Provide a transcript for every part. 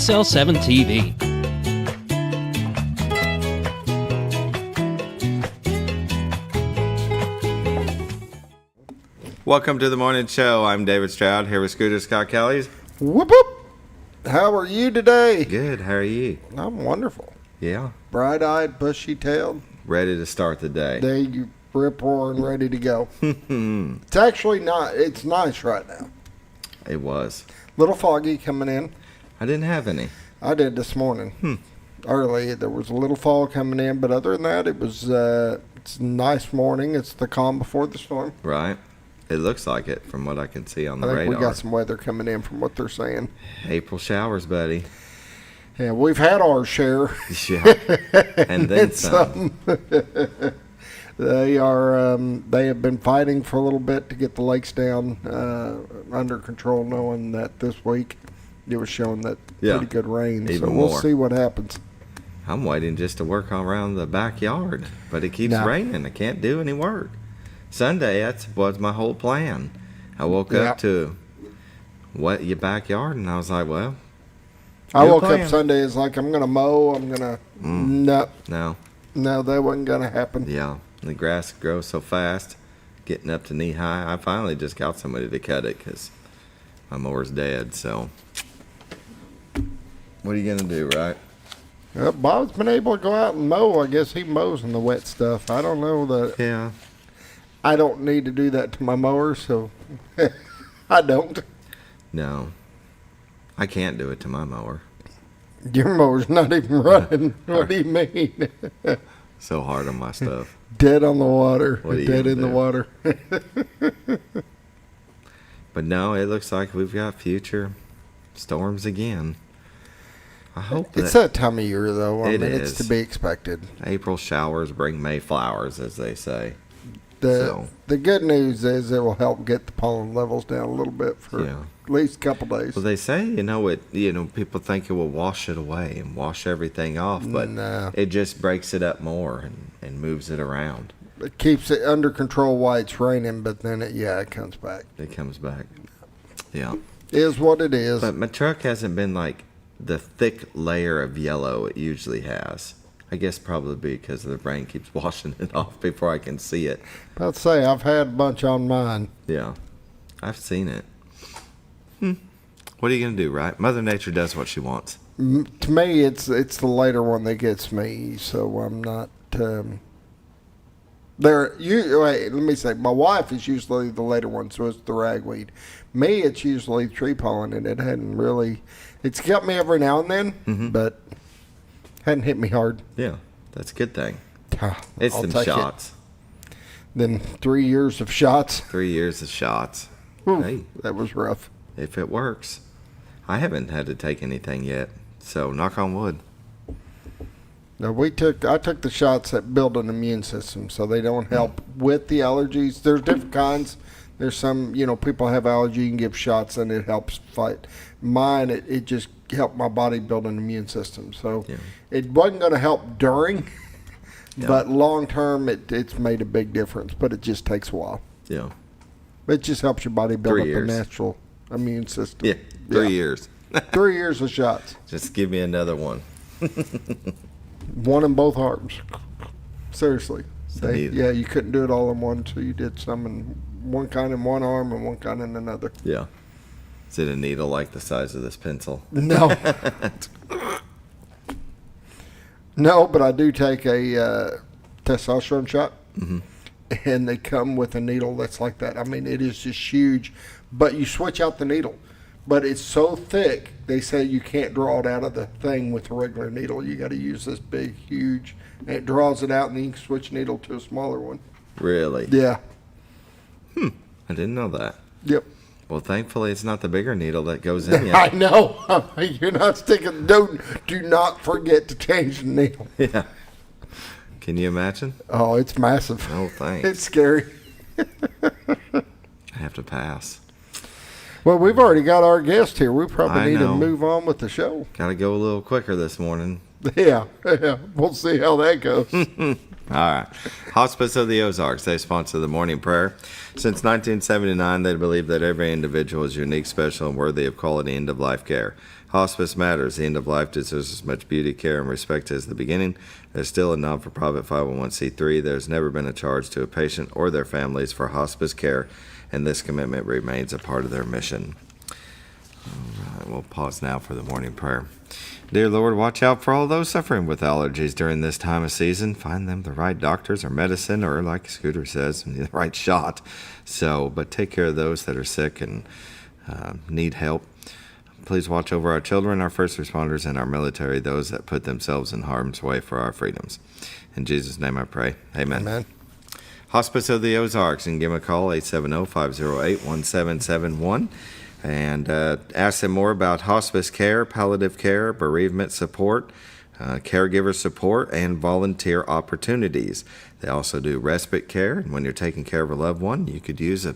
XL7-TV. Welcome to the morning show. I'm David Stroud here with Scooter Scott Kelly's. Whoop whoop. How are you today? Good. How are you? I'm wonderful. Yeah. Bright-eyed, bushy-tailed. Ready to start the day. Day you rip-roaring, ready to go. It's actually not. It's nice right now. It was. Little foggy coming in. I didn't have any. I did this morning. Early. There was a little fog coming in, but other than that, it was it's a nice morning. It's the calm before the storm. Right. It looks like it from what I can see on the I think radar. we got some weather coming in from what they're saying. April showers, buddy. Yeah, we've had our share. Yeah. And then some. They have been fighting for a little bit to get the lakes down under control, knowing that this week it was showing that pretty good rain. Even so we'll more. see what happens. I'm waiting just to work around the backyard, but it keeps raining. I can't do any work. Sunday, that was my whole plan. I woke up to wet your backyard, and I was like, well, I woke up Sunday, it's like, I'm going to mow, I'm going to, No, that wasn't going to happen. Yeah, the grass grows so fast, getting up to knee high. I finally just got somebody to cut it because my mower's dead, so what are you going to do, right? Bob's been able to go out and mow. I guess he mows in the wet stuff. I don't know that. Yeah. I don't need to do that to my mower, so I don't. No, I can't do it to my mower. Your mower's not even running. What do you mean? So hard on my stuff. Dead on the water. What are you Dead gonna in the do? water. But no, it looks like we've got future storms again. I hope It's that time of year, though. I mean, it's to be expected. April showers bring May flowers, as they say. The good news is it will help get the pollen levels down a little bit for at least a couple days. Well, they say, people think it will wash it away and wash everything off, but it just breaks it up more and moves it around. It keeps it under control while it's raining, but then it comes back. It comes back. Yeah. Is what it is. But my truck hasn't been like the thick layer of yellow it usually has. I guess probably because the rain keeps washing it off before I can see it. About to say, I've had a bunch on mine. Yeah, I've seen it. What are you going to do, right? Mother Nature does what she wants. To me, it's the later one that gets me, so I'm not... Wait, let me say, my wife is usually the later one, so it's the ragweed. Me, it's usually tree pollen, and it hadn't really... It's got me every now and then, but... Hadn't hit me hard. Yeah, that's a good thing. It's them shots. Then 3 years of shots. 3 years of shots. Ooh, hey, that was rough. If it works. I haven't had to take anything yet, so knock on wood. No, I took the shots that build an immune system, so they don't help with the allergies. There's different kinds. There's some, people have allergy, you can give shots and it helps fight. Mine, it just helped my body build an immune system. So it wasn't going to help during, but long term, it's made a big difference. But it just takes a while. Yeah. It just helps your body build 3 up years. a natural immune system. Yeah, 3 years. 3 years of shots. Just give me another one. One in both arms. Seriously. Yeah, you couldn't do it all in one, so you did some in one kind in one arm and one kind in another. Yeah. Is it a needle like the size of this pencil? No. No, but I do take a testosterone shot, and they come with a needle that's like that. I mean, it is just huge, but you switch out the needle. But it's so thick, they say you can't draw it out of the thing with a regular needle. You got to use this big, huge, and it draws it out, and then you can switch needle to a smaller one. Really? Yeah. I didn't know that. Yep. Well, thankfully, it's not the bigger needle that goes in yet. I know. You're not sticking. Do not forget to change the needle. Yeah. Can you imagine? Oh, it's massive. Oh, thanks. It's scary. I have to pass. Well, we've already got our guest here. We probably I need know. to move on with the show. Got to go a little quicker this morning. Yeah. We'll see how that goes. All right. Hospice of the Ozarks, they sponsor the morning prayer. Since 1979, they believe that every individual is unique, special, and worthy of quality end-of-life care. Hospice matters. The end of life deserves as much beauty, care, and respect as the beginning. There's still a non-for-profit 501c3. There's never been a charge to a patient or their families for hospice care, and this commitment remains a part of their mission. All right, we'll pause now for the morning prayer. Dear Lord, watch out for all those suffering with allergies during this time of season. Find them the right doctors or medicine, or like Scooter says, the right shot. But take care of those that are sick and need help. Please watch over our children, our first responders, and our military, those that put themselves in harm's way for our freedoms. In Jesus' name I pray. Amen. Amen. Hospice of the Ozarks, and give them a call, 870-508-1771. And ask them more about hospice care, palliative care, bereavement support, caregiver support, and volunteer opportunities. They also do respite care, and when you're taking care of a loved one, you could use a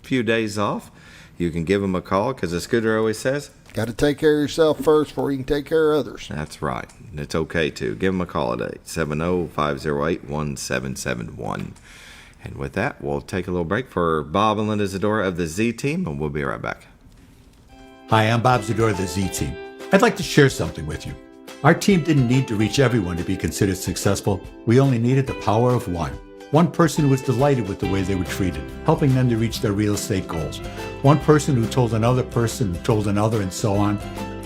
few days off. You can give them a call, because as Scooter always says, got to take care of yourself first before you can take care of others. That's right. It's okay to. Give them a call at 870-508-1771. And with that, we'll take a little break for Bob and Linda Zadora of the Z Team, and we'll be right back. Hi, I'm Bob Zador of the Z Team. I'd like to share something with you. Our team didn't need to reach everyone to be considered successful. We only needed the power of one. One person who was delighted with the way they were treated, helping them to reach their real estate goals. One person who told another person who told another, and so on.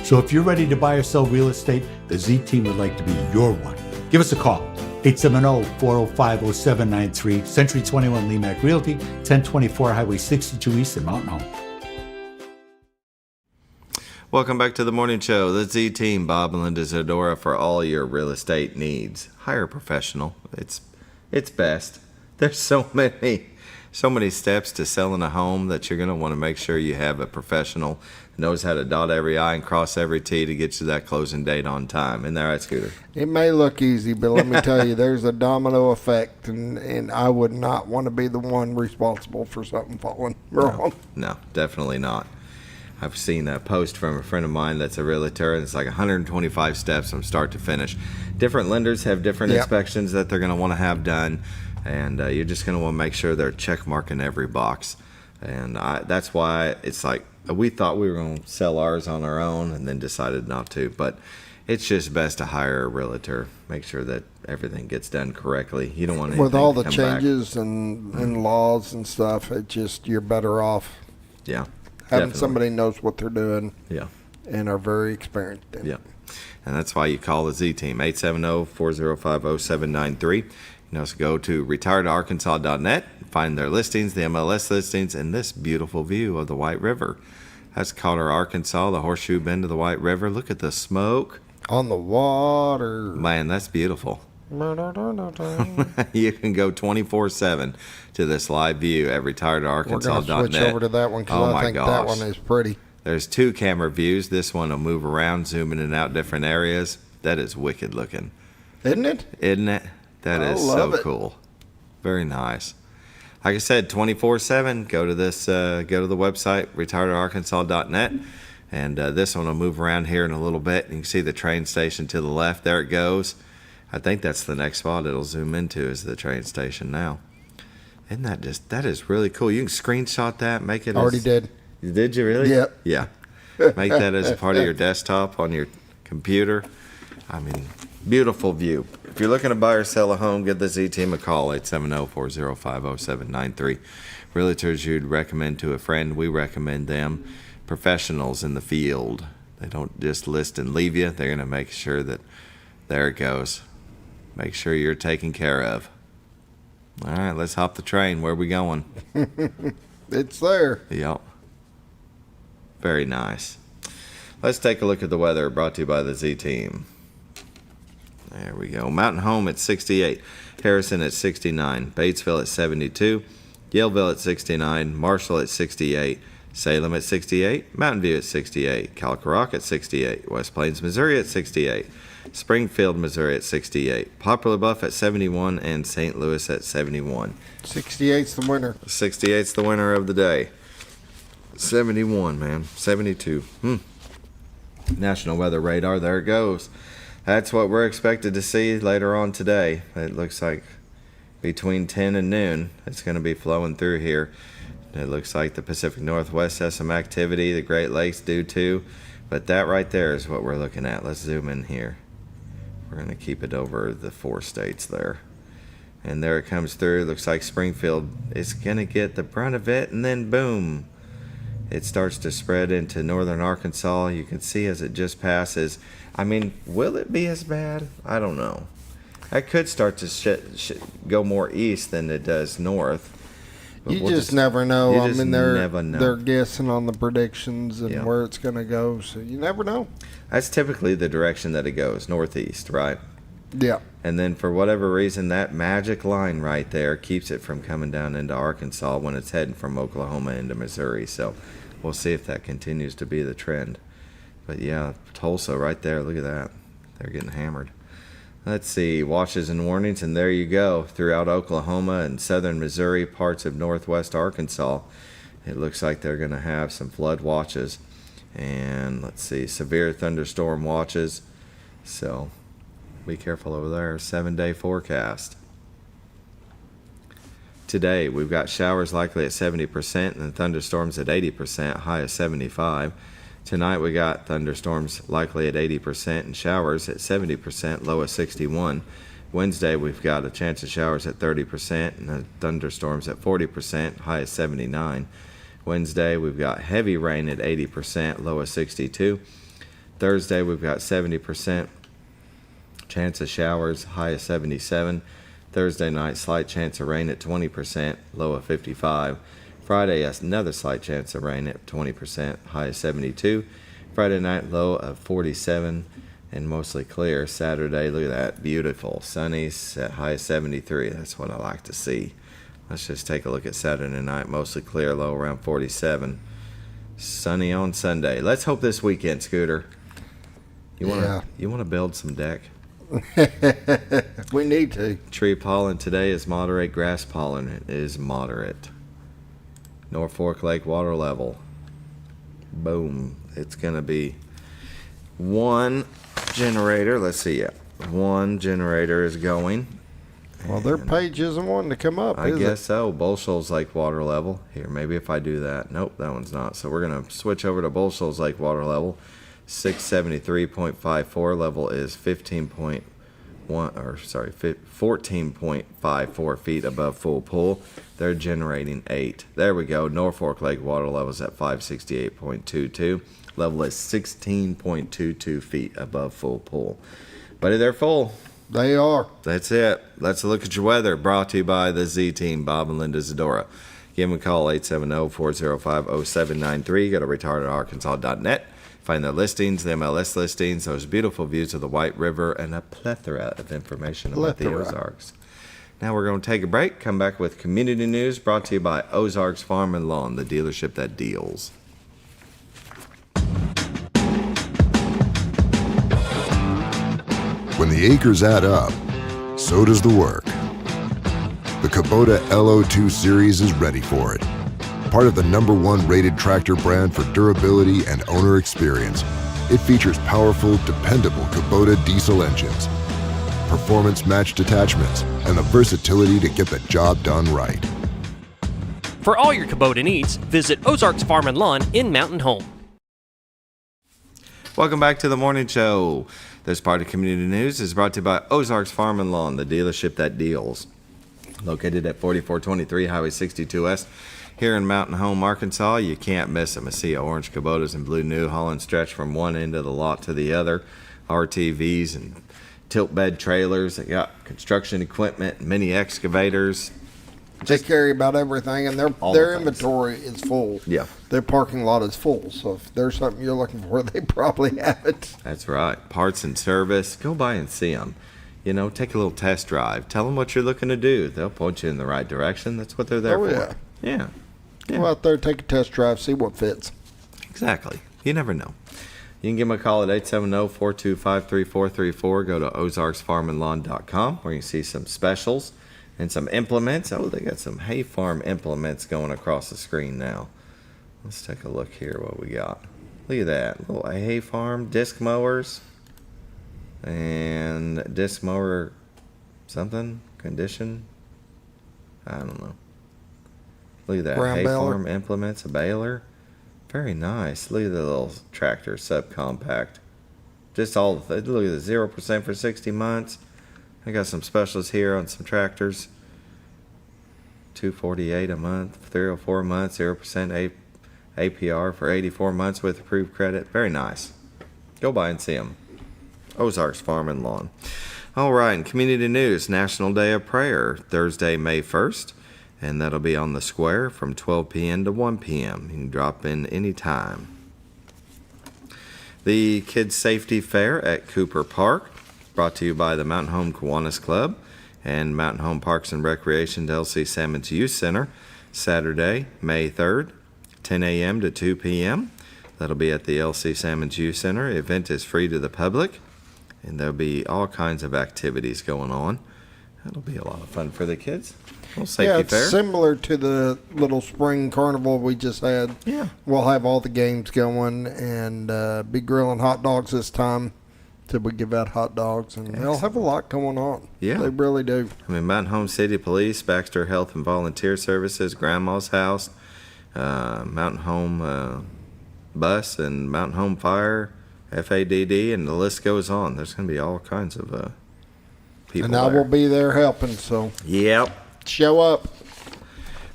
So if you're ready to buy or sell real estate, the Z Team would like to be your one. Give us a call. 870-405-0793, Century 21 Lemac Realty, 1024 Highway 62 East in Mountain Home. Welcome back to the morning show, the Z Team, Bob and Linda Zadora, for all your real estate needs. Hire a professional. It's best. There's so many steps to selling a home that you're going to want to make sure you have a professional who knows how to dot every I and cross every T to get you that closing date on time. Isn't that right, Scooter? It may look easy, but let me tell you, there's a domino effect, and I would not want to be the one responsible for something falling wrong. No, definitely not. I've seen a post from a friend of mine that's a realtor, and it's like 125 steps from start to finish. Different lenders have different inspections that they're going to want to have done, and you're just going to want to make sure they're check marking every box. And that's why it's like we thought we were going to sell ours on our own and then decided not to. But it's just best to hire a realtor, make sure that everything gets done correctly. You don't want anything with all the to come changes and laws and stuff, you're better off. Yeah. Having Definitely. somebody knows what they're doing, Yeah. and are very experienced in Yeah. it. And that's why you call the Z Team, 870-405-0793. You can also go to retiredarkansas.net, find their listings, the MLS listings, and this beautiful view of the White River. That's Cotter, Arkansas, the horseshoe bend of the White River. Look at the smoke. On the water. Man, that's beautiful. You can go 24/7 to this live view at retiredarkansas.net. We're going to switch over to that one because I think that one is pretty. There's two camera views. This one will move around, zoom in and out different areas. That is wicked looking. Isn't it? Isn't it? That is so cool. Very nice. Like I said, 24/7. Go to this. Go to the website, retiredarkansas.net. And this one will move around here in a little bit. You can see the train station to the left. There it goes. I think that's the next spot it'll zoom into is the train station now. Isn't that is really cool. You can screenshot that, make it. Already did. Did you really? Yep. Yeah. Make that as a part of your desktop on your computer. I mean, beautiful view. If you're looking to buy or sell a home, give the Z Team a call, 870-405-0793. Realtors you'd recommend to a friend, we recommend them. Professionals in the field. They don't just list and leave you. They're going to make sure that there it goes. Make sure you're taken care of. All right, let's hop the train. Where are we going? It's there. Yep. Very nice. Let's take a look at the weather brought to you by the Z Team. There we go. Mountain Home at 68. Harrison at 69. Batesville at 72. Yaleville at 69. Marshall at 68. Salem at 68. Mountain View at 68. Calcarock at 68. West Plains, Missouri at 68. Springfield, Missouri at 68. Poplar Bluff at 71. And St. Louis at 71. 68's the winner. 68's the winner of the day. 71, man. 72. National Weather Radar. There it goes. That's what we're expected to see later on today. It looks like between 10 and noon, it's going to be flowing through here. It looks like the Pacific Northwest has some activity. The Great Lakes do too. But that right there is what we're looking at. Let's zoom in here. We're going to keep it over the 4 states there. And there it comes through. Looks like Springfield is going to get the brunt of it. And then boom, it starts to spread into northern Arkansas. You can see as it just passes. I mean, will it be as bad? I don't know. That could start to go more east than it does north. You just never know. I mean, never know. They're guessing on the predictions and where it's going to go, so you never know. That's typically the direction that it goes, northeast, right? Yeah. And then for whatever reason, that magic line right there keeps it from coming down into Arkansas when it's heading from Oklahoma into Missouri. So we'll see if that continues to be the trend. But yeah, Tulsa right there, look at that. They're getting hammered. Let's see, watches and warnings, and there you go. Throughout Oklahoma and southern Missouri, parts of northwest Arkansas, it looks like they're going to have some flood watches. And let's see, severe thunderstorm watches. So be careful over there. 7-day forecast. Today, we've got showers likely at 70% and thunderstorms at 80%, high of 75. Tonight we got thunderstorms likely at 80% and showers at 70%, low of 61. Wednesday we've got a chance of showers at 30% and thunderstorms at 40%, high of 79. Wednesday we've got heavy rain at 80%, low of 62. Thursday we've got 70% chance of showers, high of 77. Thursday night slight chance of rain at 20%, low of 55. Friday, another slight chance of rain at 20%, high of 72. Friday night, low of 47 and mostly clear. Saturday, look at that, beautiful. Sunny, high of 73. That's what I like to see. Let's just take a look at Saturday night. Mostly clear, low around 47. Sunny on Sunday. Let's hope this weekend, Scooter. You want to build some deck? We need to. Tree pollen today is moderate. Grass pollen is moderate. Norfolk Lake water level. Boom. It's going to be one generator. Let's see. Yeah. One generator is going. Well, their page isn't wanting to come up, I guess so. Bull Shoals Lake water level. Here, maybe if I do that. Nope, that one's not. So we're going to switch over to Bull Shoals Lake water level. 673.54 level is 14.54 feet above full pool. They're generating 8. There we go. Norfolk Lake water level is at 568.22. Level is 16.22 feet above full pool. Buddy, they're full. They are. That's it. Let's look at your weather. Brought to you by the Z Team, Bob and Linda Zadora. Give them a call, 870-405-0793. Go to retardedarkansas.net. Find their listings, the MLS listings, those beautiful views of the White River, and a plethora of information about the Ozarks. Now we're going to take a break, come back with community news brought to you by Ozarks Farm and Lawn, the dealership that deals. When the acres add up, so does the work. The Kubota LO2 Series is ready for it. Part of the #1 rated tractor brand for durability and owner experience, it features powerful, dependable Kubota diesel engines, performance-matched attachments, and the versatility to get the job done right. For all your Kubota needs, visit Ozarks Farm and Lawn in Mountain Home. Welcome back to the morning show. This part of community news is brought to you by Ozarks Farm and Lawn, the dealership that deals. Located at 4423 Highway 62 West. Here in Mountain Home, Arkansas, you can't miss them. I see orange Kubotas and blue New Holland stretch from one end of the lot to the other. RTVs and tilt bed trailers. They got construction equipment, mini excavators. They carry about everything, and their inventory is full. Yeah. Their parking lot is full, so if there's something you're looking for, they probably have it. That's right. Parts and service. Go by and see them. You know, take a little test drive. Tell them what you're looking to do. They'll point you in the right direction. That's what they're there for. Yeah. Yeah. Go out there, take a test drive, see what fits. Exactly. You never know. You can give them a call at 870-425-3434. Go to ozarksfarmandlawn.com where you can see some specials and some implements. Oh, they got some hay farm implements going across the screen now. Let's take a look here what we got. Look at that. Little hay farm disc mowers and disc mower something condition. I don't know. Look at that. Brown hay baler. farm implements, a baler. Very nice. Look at the little tractor, subcompact. Just all the look at the 0% for 60 months. I got some specials here on some tractors. $248 a month, $304 a month, 0% APR for 84 months with approved credit. Very nice. Go by and see them. Ozarks Farm and Lawn. All right, in community news, National Day of Prayer, Thursday, May 1st, and that'll be on the square from 12 p.m. to 1 p.m. You can drop in anytime. The Kids Safety Fair at Cooper Park, brought to you by the Mountain Home Kiwanis Club and Mountain Home Parks and Recreation LC Salmons Youth Center, Saturday, May 3rd, 10 a.m. to 2 p.m. That'll be at the LC Salmons Youth Center. Event is free to the public, and there'll be all kinds of activities going on. That'll be a lot of fun for the kids. Little safety it's fair. Similar to the little spring carnival we just had. Yeah. We'll have all the games going and be grilling hot dogs this time. Till we give out hot dogs, and they'll have a lot going on. Yeah. They really do. I mean, Mountain Home City Police, Baxter Health and Volunteer Services, Grandma's House, Mountain Home Bus, and Mountain Home Fire, FADD, and the list goes on. There's going to be all kinds of people And I there. will be there helping, so Yep. show up.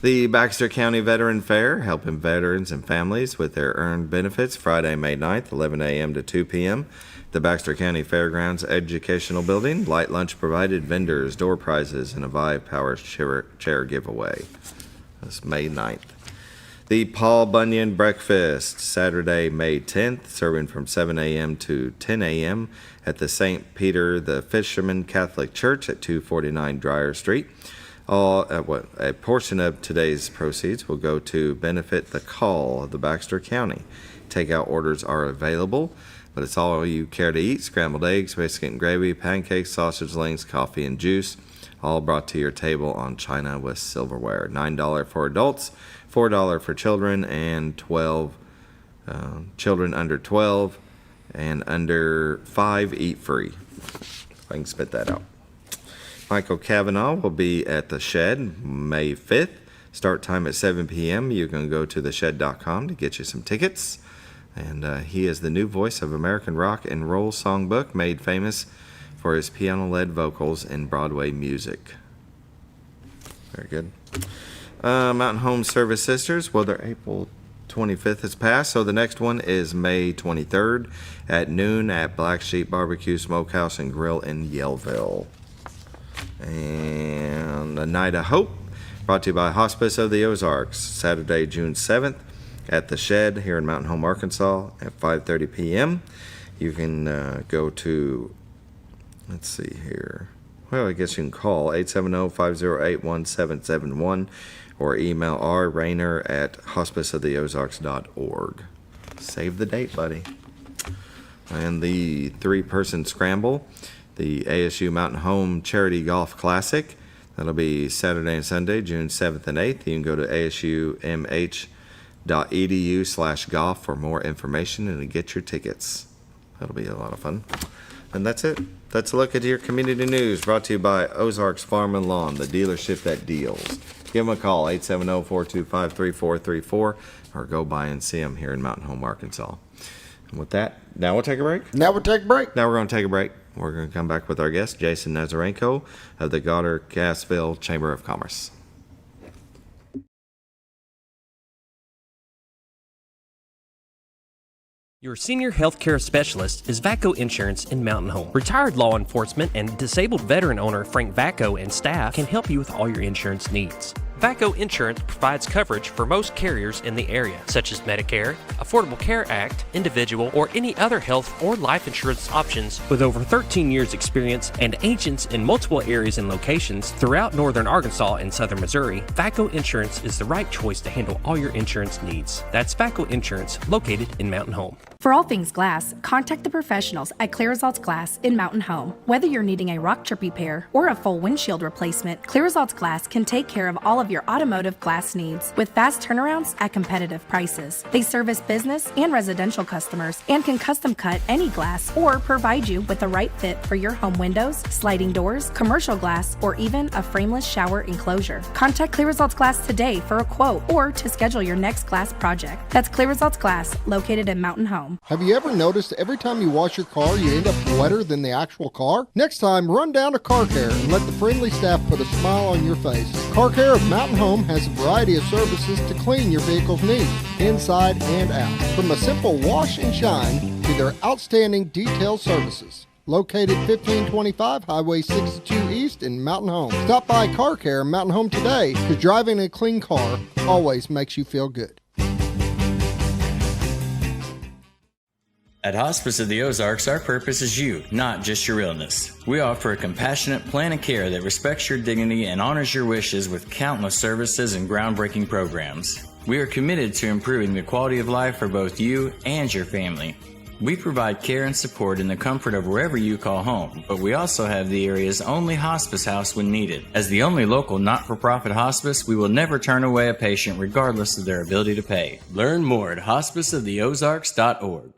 The Baxter County Veteran Fair, helping veterans and families with their earned benefits, Friday, May 9th, 11 a.m. to 2 p.m. The Baxter County Fairgrounds Educational Building. Light lunch provided, vendors, door prizes, and a Vive Power chair giveaway. That's May 9th. The Paul Bunyan Breakfast, Saturday, May 10th, serving from 7 a.m. to 10 a.m. at the St. Peter the Fisherman Catholic Church at 249 Dryer Street. A portion of today's proceeds will go to benefit the call of the Baxter County. Takeout orders are available, but it's all you care to eat. Scrambled eggs, biscuit and gravy, pancakes, sausage links, coffee, and juice, all brought to your table on china with silverware. $9 for adults, $4 for children, and children under 12 and under 5 eat free. If I can spit that out. Michael Cavanaugh will be at the Shed May 5th. Start time at 7 p.m. You can go to theshed.com to get you some tickets. And he is the new voice of American rock and roll songbook, made famous for his piano-led vocals in Broadway music. Very good. Mountain Home Service Sisters, well, their April 25th has passed, so the next one is May 23rd at noon at Black Sheep Barbecue Smokehouse and Grill in Yellville. And A Night of Hope, brought to you by Hospice of the Ozarks, Saturday, June 7th at the Shed here in Mountain Home, Arkansas at 5:30 p.m. You can go to, let's see here, well, I guess you can call 870-508-1771 or email rrainer@hospiceoftheozarks.org. Save the date, buddy. And the 3-person scramble, the ASU Mountain Home Charity Golf Classic. That'll be Saturday and Sunday, June 7th and 8th. You can go to asumh.edu/golf for more information and to get your tickets. That'll be a lot of fun. And that's it. That's a look at your community news, brought to you by Ozarks Farm and Lawn, the dealership that deals. Give them a call, 870-425-3434, or go by and see them here in Mountain Home, Arkansas. And with that, now we'll take a break. Now we'll take a break. Now we're going to take a break. We're going to come back with our guest, Jason Nazarenko of the Cotter-Gassville Chamber of Commerce. Your senior healthcare specialist is VACO Insurance in Mountain Home. Retired law enforcement and disabled veteran owner Frank VACO and staff can help you with all your insurance needs. VACO Insurance provides coverage for most carriers in the area, such as Medicare, Affordable Care Act, individual, or any other health or life insurance options. With over 13 years experience and agents in multiple areas and locations throughout northern Arkansas and southern Missouri, VACO Insurance is the right choice to handle all your insurance needs. That's VACO Insurance, located in Mountain Home. For all things glass, contact the professionals at Clear Results Glass in Mountain Home. Whether you're needing a rock chip repair or a full windshield replacement, Clear Results Glass can take care of all of your automotive glass needs with fast turnarounds at competitive prices. They service business and residential customers and can custom cut any glass or provide you with the right fit for your home windows, sliding doors, commercial glass, or even a frameless shower enclosure. Contact Clear Results Glass today for a quote or to schedule your next glass project. That's Clear Results Glass, located in Mountain Home. Have you ever noticed every time you wash your car, you end up wetter than the actual car? Next time, run down to Car Care and let the friendly staff put a smile on your face. Car Care of Mountain Home has a variety of services to clean your vehicle's needs, inside and out. From a simple wash and shine to their outstanding detailed services. Located 1525 Highway 62 East in Mountain Home. Stop by Car Care in Mountain Home today, because driving a clean car always makes you feel good. At Hospice of the Ozarks, our purpose is you, not just your illness. We offer a compassionate plan of care that respects your dignity and honors your wishes with countless services and groundbreaking programs. We are committed to improving the quality of life for both you and your family. We provide care and support in the comfort of wherever you call home, but we also have the area's only hospice house when needed. As the only local not-for-profit hospice, we will never turn away a patient regardless of their ability to pay. Learn more at hospiceoftheozarks.org.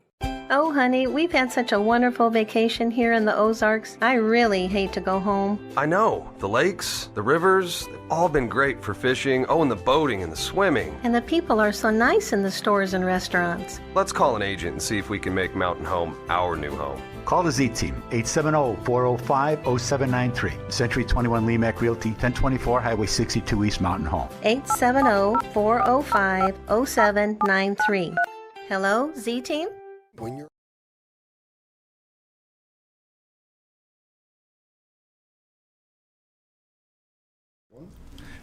Oh, honey, we've had such a wonderful vacation here in the Ozarks. I really hate to go home. I know. The lakes, the rivers, they've all been great for fishing. Oh, and the boating and the swimming. And the people are so nice in the stores and restaurants. Let's call an agent and see if we can make Mountain Home our new home. Call the Z-Team, 870-405-0793. Century 21 Lemac Realty, 1024 Highway 62 East Mountain Home. 870-405-0793. Hello, Z-Team? When you're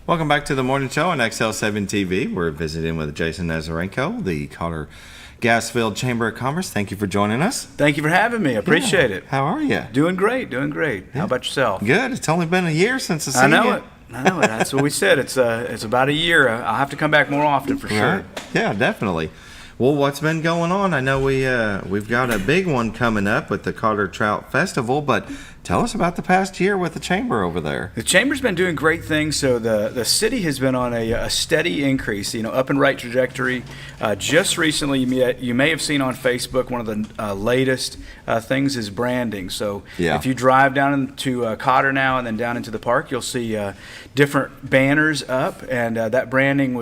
Welcome back to the morning show on XL7-TV. We're visiting with Jason Nazarenko, the Cotter-Gassville Chamber of Commerce. Thank you for joining us. Thank you for having me. I appreciate it. How are you? Doing great, doing great. Yeah. How about yourself? Good. It's only been a year since I know it. That's what we said. It's about a year. I'll have to come back more often for sure. Right. Yeah, definitely. Well, what's been going on? I know we've got a big one coming up with the Cotter Trout Festival, but tell us about the past year with the Chamber over there. The Chamber's been doing great things. So the city has been on a steady increase, up and right trajectory. Just recently, you may have seen on Facebook, one of the latest things is branding. So if you drive down into Cotter now and then down into the park, you'll see different banners up, and that branding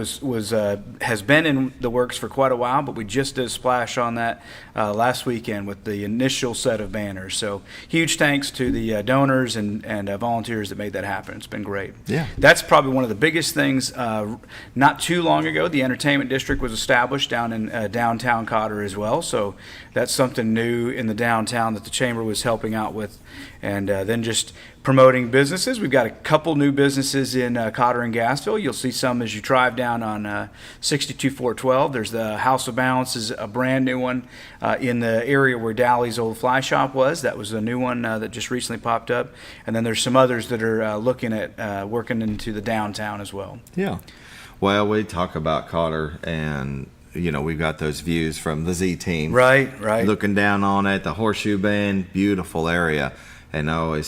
has been in the works for quite a while, but we just did a splash on that last weekend with the initial set of banners. So huge thanks to the donors and volunteers that made that happen. It's been great. Yeah. That's probably one of the biggest things. Not too long ago, the entertainment district was established down in downtown Cotter as well. So that's something new in the downtown that the Chamber was helping out with. And then just promoting businesses. We've got a couple new businesses in Cotter and Gassville. You'll see some as you drive down on 62412. There's the House of Balance, is a brand new one in the area where Dally's old fly shop was. That was a new one that just recently popped up. And then there's some others that are looking at working into the downtown as well. Yeah. Well, we talk about Cotter, and we've got those views from the Z-Team. Right. Looking down on it, the Horseshoe Bend, beautiful area. And I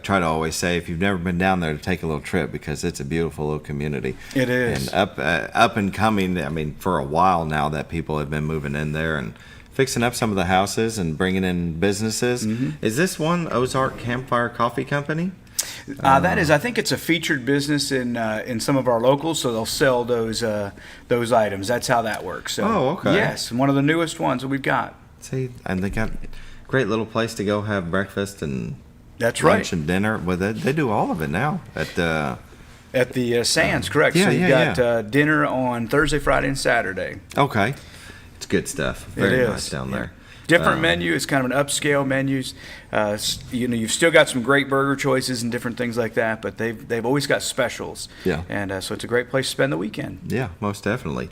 try to always say, if you've never been down there, to take a little trip, because it's a beautiful little community. It is. And up and coming. I mean, for a while now that people have been moving in there and fixing up some of the houses and bringing in businesses. Mm-hmm. Is this one Ozark Campfire Coffee Company? That is, I think it's a featured business in some of our locals, so they'll sell those items. That's how that works. So, okay. Yes, one of the newest ones that we've got. See, and they got great little place to go have breakfast and lunch and dinner. Well, they do all of it now at the Sands, correct? So you've got dinner on Thursday, Friday, and Saturday. Okay, it's good stuff. Very nice down there. Different menu. It's kind of an upscale menus. You've still got some great burger choices and different things like that, but they've always got specials. Yeah. And so it's a great place to spend the weekend. Yeah, most definitely.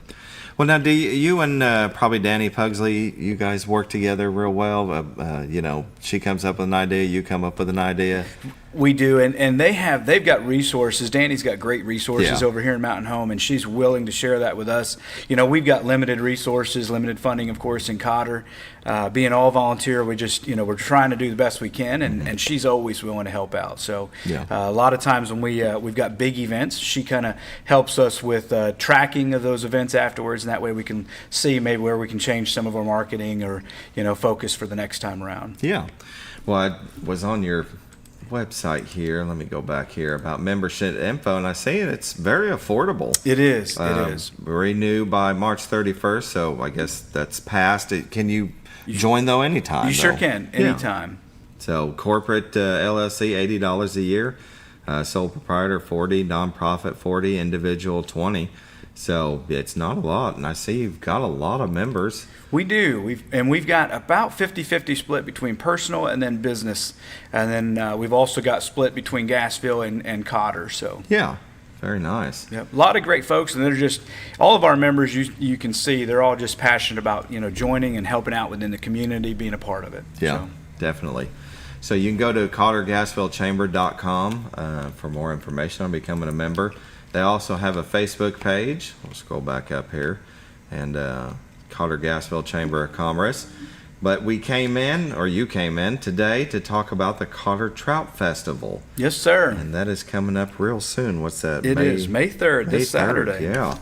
Well, now, do you and probably Danny Pugsley, you guys work together real well? She comes up with an idea, you come up with an idea. We do, and they've got resources. Danny's got great resources over here in Mountain Home, and she's willing to share that with us. We've got limited resources, limited funding, of course, in Cotter. Being all volunteer, we just, we're trying to do the best we can, and she's always willing to help out. So a lot of times when we've got big events, she kind of helps us with tracking of those events afterwards, and that way we can see maybe where we can change some of our marketing or, focus for the next time around. Yeah. Well, I was on your website here. Let me go back here about membership info, and I see it's very affordable. It is. It is. Renew by March 31st, so I guess that's past. Can you join though anytime? You sure can, anytime. So corporate LLC $80 a year, sole proprietor $40, nonprofit $40, individual $20. So it's not a lot, and I see you've got a lot of members. We do. We've got about 50-50 split between personal and then business, and then we've also got split between Gassville and Cotter. So yeah, very nice. Yep. A lot of great folks, and they're just all of our members. You can see they're all just passionate about joining and helping out within the community, being a part of it. Yeah, definitely. So you can go to Cotter-Gassvillechamber.com for more information on becoming a member. They also have a Facebook page. We'll scroll back up here, and Cotter-Gassville Chamber of Commerce. But you came in today to talk about the Cotter Trout Festival. Yes, sir. And that is coming up real soon. What's that? It is May 3rd, this Saturday. Yeah.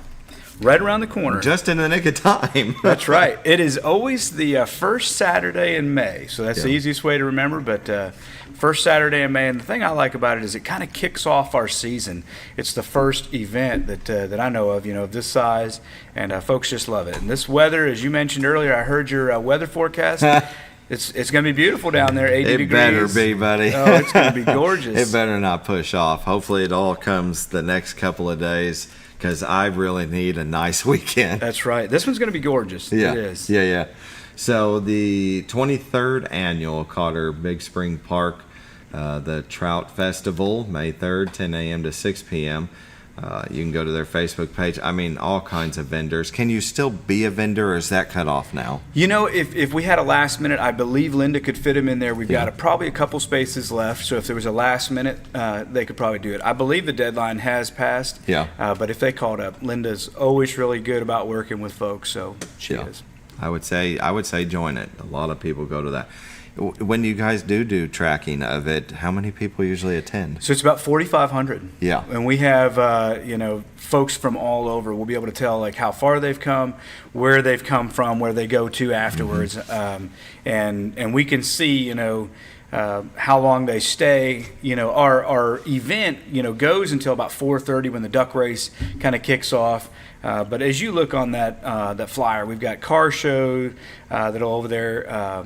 Right around the corner. Just in the nick of time. That's right. It is always the first Saturday in May. So that's the easiest way to remember. But first Saturday in May. And the thing I like about it is it kind of kicks off our season. It's the first event that I know of, of this size. And folks just love it. And this weather, as you mentioned earlier, I heard your weather forecast. It's going to be beautiful down there, 80 degrees. It better be, buddy. Oh, it's going to be gorgeous. It better not push off. Hopefully it all comes the next couple of days, because I really need a nice weekend. That's right. This one's going to be gorgeous. Yeah. It is. Yeah. So the 23rd annual Cotter Big Spring Park, the Trout Festival, May 3rd, 10 a.m. to 6 p.m. You can go to their Facebook page. I mean, all kinds of vendors. Can you still be a vendor, or is that cut off now? If we had a last minute, I believe Linda could fit him in there. We've got probably a couple spaces left, so if there was a last minute, they could probably do it. I believe the deadline has passed. Yeah. But if they called up, Linda's always really good about working with folks, so she is. I would say join it. A lot of people go to that. When you guys do tracking of it, how many people usually attend? So it's about 4,500. Yeah. And we have, folks from all over. We'll be able to tell like how far they've come, where they've come from, where they go to afterwards. And we can see, how long they stay. Our event, goes until about 4:30 when the duck race kind of kicks off. But as you look on that flyer, we've got car show that are over there.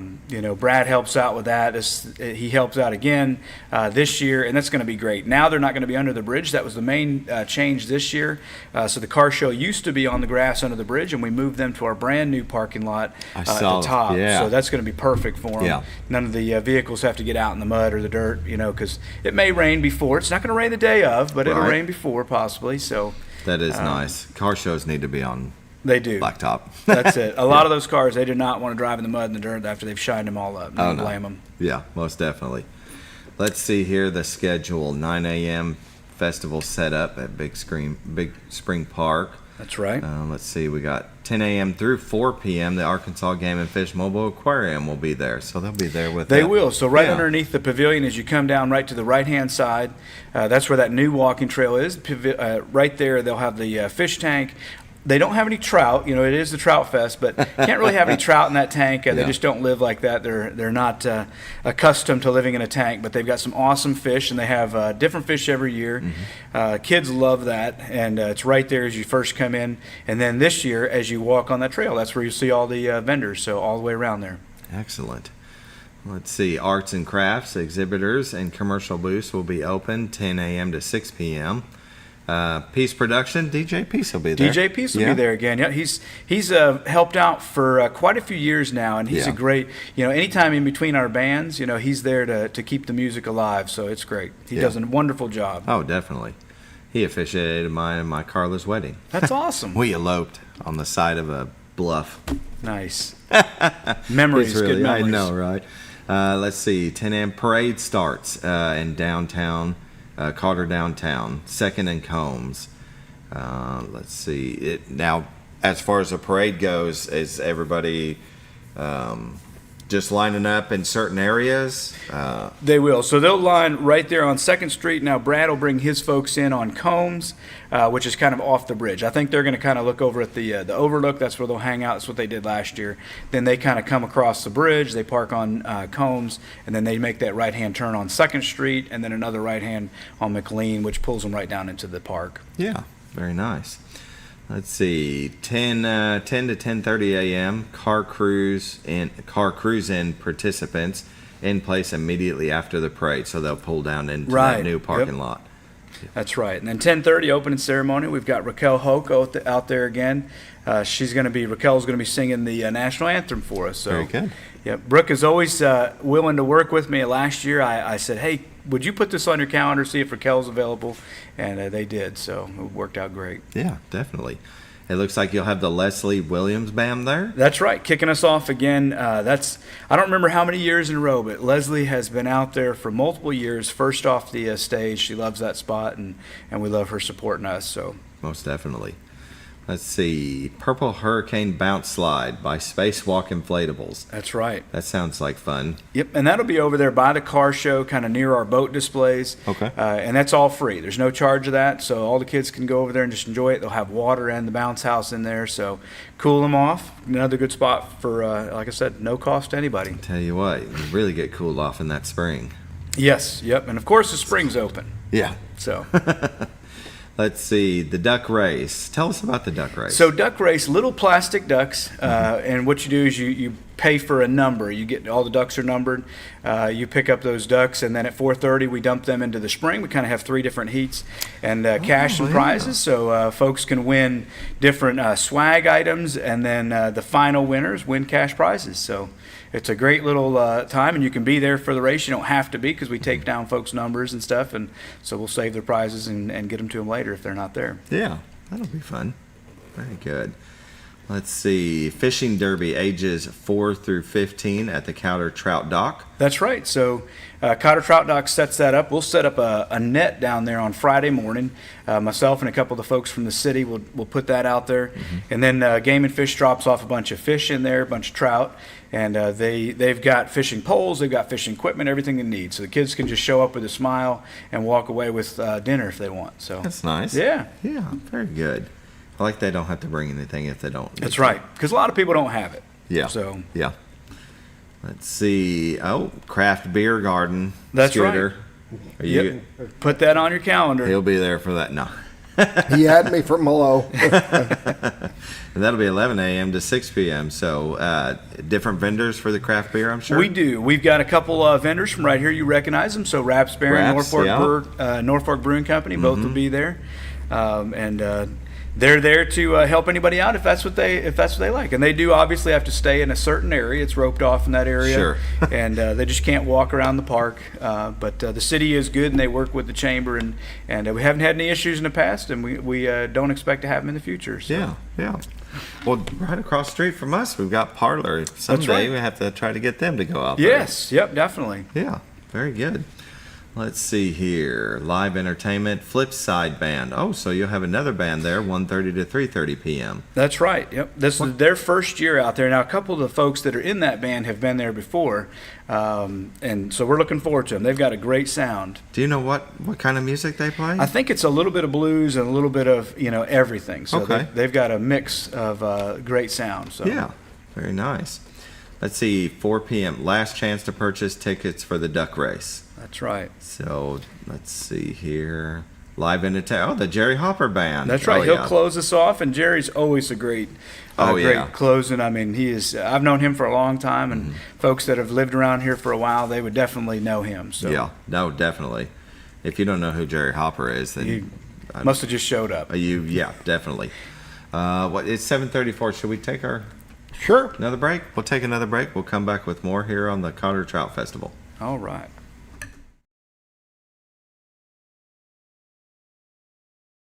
Brad helps out with that. He helps out again this year, and that's going to be great. Now they're not going to be under the bridge. That was the main change this year. So the car show used to be on the grass under the bridge, and we moved them to our brand new parking lot at the top. Yeah. So that's going to be perfect for them. Yeah. None of the vehicles have to get out in the mud or the dirt, because it may rain before. It's not going to rain the day of, but it'll rain before possibly. So. That is nice. Car shows need to be on. They do. Blacktop. That's it. A lot of those cars, they do not want to drive in the mud and the dirt after they've shined them all up. Don't blame them. Yeah, most definitely. Let's see here the schedule. 9 a.m. festival setup at Big Spring Park. That's right. Let's see. We got 10 a.m. through 4 p.m. The Arkansas Game and Fish Mobile Aquarium will be there, so they'll be there with. They will. So underneath the pavilion, as you come down right to the right-hand side, that's where that new walking trail is. Right there, they'll have the fish tank. They don't have any trout. It is the Trout Fest, but can't really have any trout in that tank. They just don't live like that. They're not accustomed to living in a tank, but they've got some awesome fish, and they have different fish every year. Kids love that, and it's right there as you first come in. And then this year, as you walk on that trail, that's where you see all the vendors, so all the way around there. Excellent. Let's see. Arts and crafts, exhibitors, and commercial booths will be open 10 a.m. to 6 p.m. Peace Production, DJ Peace will be there. DJ Peace will be there again. Yeah, he's helped out for quite a few years now, and he's a great, anytime in between our bands, he's there to keep the music alive, so it's great. He does a wonderful job. Oh, definitely. He officiated mine and my Carla's wedding. That's awesome. We eloped on the side of a bluff. Nice. Memories, good memories. I know, right? Let's see, 10 a.m. parade starts in downtown, Cotter downtown, 2nd and Combs. Let's see, now as far as the parade goes, is everybody just lining up in certain areas? They will. So they'll line right there on 2nd Street. Now Brad will bring his folks in on Combs, which is kind of off the bridge. I think they're going to kind of look over at the overlook. That's where they'll hang out. That's what they did last year. Then they kind of come across the bridge. They park on Combs, and then they make that right-hand turn on 2nd Street, and then another right-hand on McLean, which pulls them right down into the park. Yeah, very nice. Let's see, 10 to 10:30 a.m. car cruise in participants in place immediately after the parade, so they'll pull down into that new parking lot. That's right. And then 10:30 opening ceremony. We've got Raquel Hoke out there again. Raquel's going to be singing the national anthem for us. So, very good. Yeah, Brooke is always willing to work with me. Last year I said, hey, would you put this on your calendar, see if Raquel's available? And they did, so it worked out great. Yeah, definitely. It looks like you'll have the Leslie Williams Band there. That's right, kicking us off again. I don't remember how many years in a row, but Leslie has been out there for multiple years, first off the stage. She loves that spot, and we love her supporting us. So most definitely. Let's see, Purple Hurricane Bounce Slide by Spacewalk Inflatables. That's right. That sounds like fun. Yep, and that'll be over there by the car show, kind of near our boat displays. Okay. And that's all free. There's no charge of that, so all the kids can go over there and just enjoy it. They'll have water and the bounce house in there, so cool them off. Another good spot for, like I said, no cost to anybody. Tell you what, you really get cooled off in that spring. Yes, yep, and of course the spring's open. Yeah. So... Let's see, the duck race. Tell us about the duck race. So duck race, little plastic ducks, and what you do is you pay for a number. You get all the ducks are numbered. You pick up those ducks, and then at 4:30 we dump them into the spring. We kind of have 3 different heats and cash and prizes, so folks can win different swag items, and then the final winners win cash prizes. So it's a great little time, and you can be there for the race. You don't have to be, because we take down folks' numbers and stuff, and so we'll save their prizes and get them to them later if they're not there. Yeah, that'll be fun. Very good. Let's see, fishing derby ages 4 through 15 at the Cotter Trout Dock. That's right. So Cotter Trout Dock sets that up. We'll set up a net down there on Friday morning. Myself and a couple of the folks from the city will put that out there. And then Game and Fish drops off a bunch of fish in there, a bunch of trout. And they've got fishing poles, they've got fishing equipment, everything they need. So the kids can just show up with a smile and walk away with dinner if they want. So that's nice. Yeah. Yeah, very good. I like they don't have to bring anything if they don't. That's right, because a lot of people don't have it. Yeah. So yeah. Let's see. Oh, Craft Beer Garden. That's Scooter. Right. Yep. Put that on your calendar. He'll be there for that. No. He had me from below. And that'll be 11 a.m. to 6 p.m. So different vendors for the craft beer, I'm sure? We do. We've got a couple vendors from right here. You recognize them. So Raspberry and Norfolk Brewing Company, both will be there. They're there to help anybody out if that's what they like, and they do obviously have to stay in a certain area. It's roped off in that area, sure. And they just can't walk around the park. But the city is good, and they work with the chamber, and we haven't had any issues in the past, and we don't expect to have them in the future. So. Yeah. Well, right across the street from us, we've got Parlor. Someday right. we have to try to get them to go out there. Yes. Yep. Definitely. Yeah. Very good. Let's see here. Live entertainment, Flipside Band. Oh, so you'll have another band there, 1:30 to 3:30 p.m. That's right. Yep. This is their first year out there. Now, a couple of the folks that are in that band have been there before, and so we're looking forward to them. They've got a great sound. Do you know what kind of music they play? I think it's a little bit of blues and a little bit of everything. So okay. they've got a mix of great sound. So. Yeah, very nice. Let's see, 4 p.m. Last chance to purchase tickets for the duck race. That's right. So let's see here. Live entertainment. Oh, the Jerry Hopper Band. That's right. He'll close us off, and Jerry's always a great closing. I mean, I've known him for a long time, and folks that have lived around here for a while, they would definitely know him. So. Yeah, no, definitely. If you don't know who Jerry Hopper is, then Must have just showed up. Yeah, definitely. It's 7:34. Should we take Sure. another break? We'll take another break. We'll come back with more here on the Cotter Trout Festival. All right.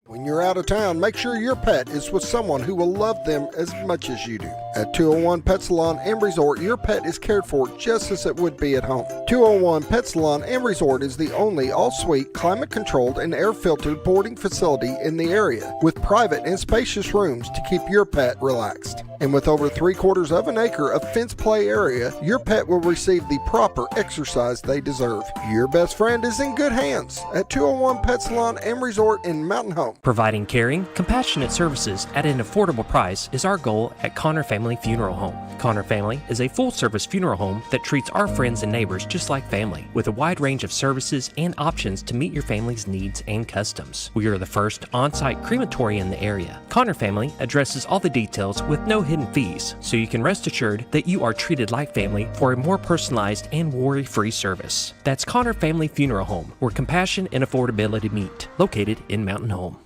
When you're out of town, make sure your pet is with someone who will love them as much as you do. At 201 Pet Salon and Resort, your pet is cared for just as it would be at home. 201 Pet Salon and Resort is the only all-suite, climate-controlled, and air-filtered boarding facility in the area, with private and spacious rooms to keep your pet relaxed. And with over 3/4 of an acre of fenced play area, your pet will receive the proper exercise they deserve. Your best friend is in good hands at 201 Pet Salon and Resort in Mountain Home. Providing caring, compassionate services at an affordable price is our goal at Connor Family Funeral Home. Connor Family is a full-service funeral home that treats our friends and neighbors just like family, with a wide range of services and options to meet your family's needs and customs. We are the first on-site crematory in the area. Connor Family addresses all the details with no hidden fees, so you can rest assured that you are treated like family for a more personalized and worry-free service. That's Connor Family Funeral Home, where compassion and affordability meet, located in Mountain Home.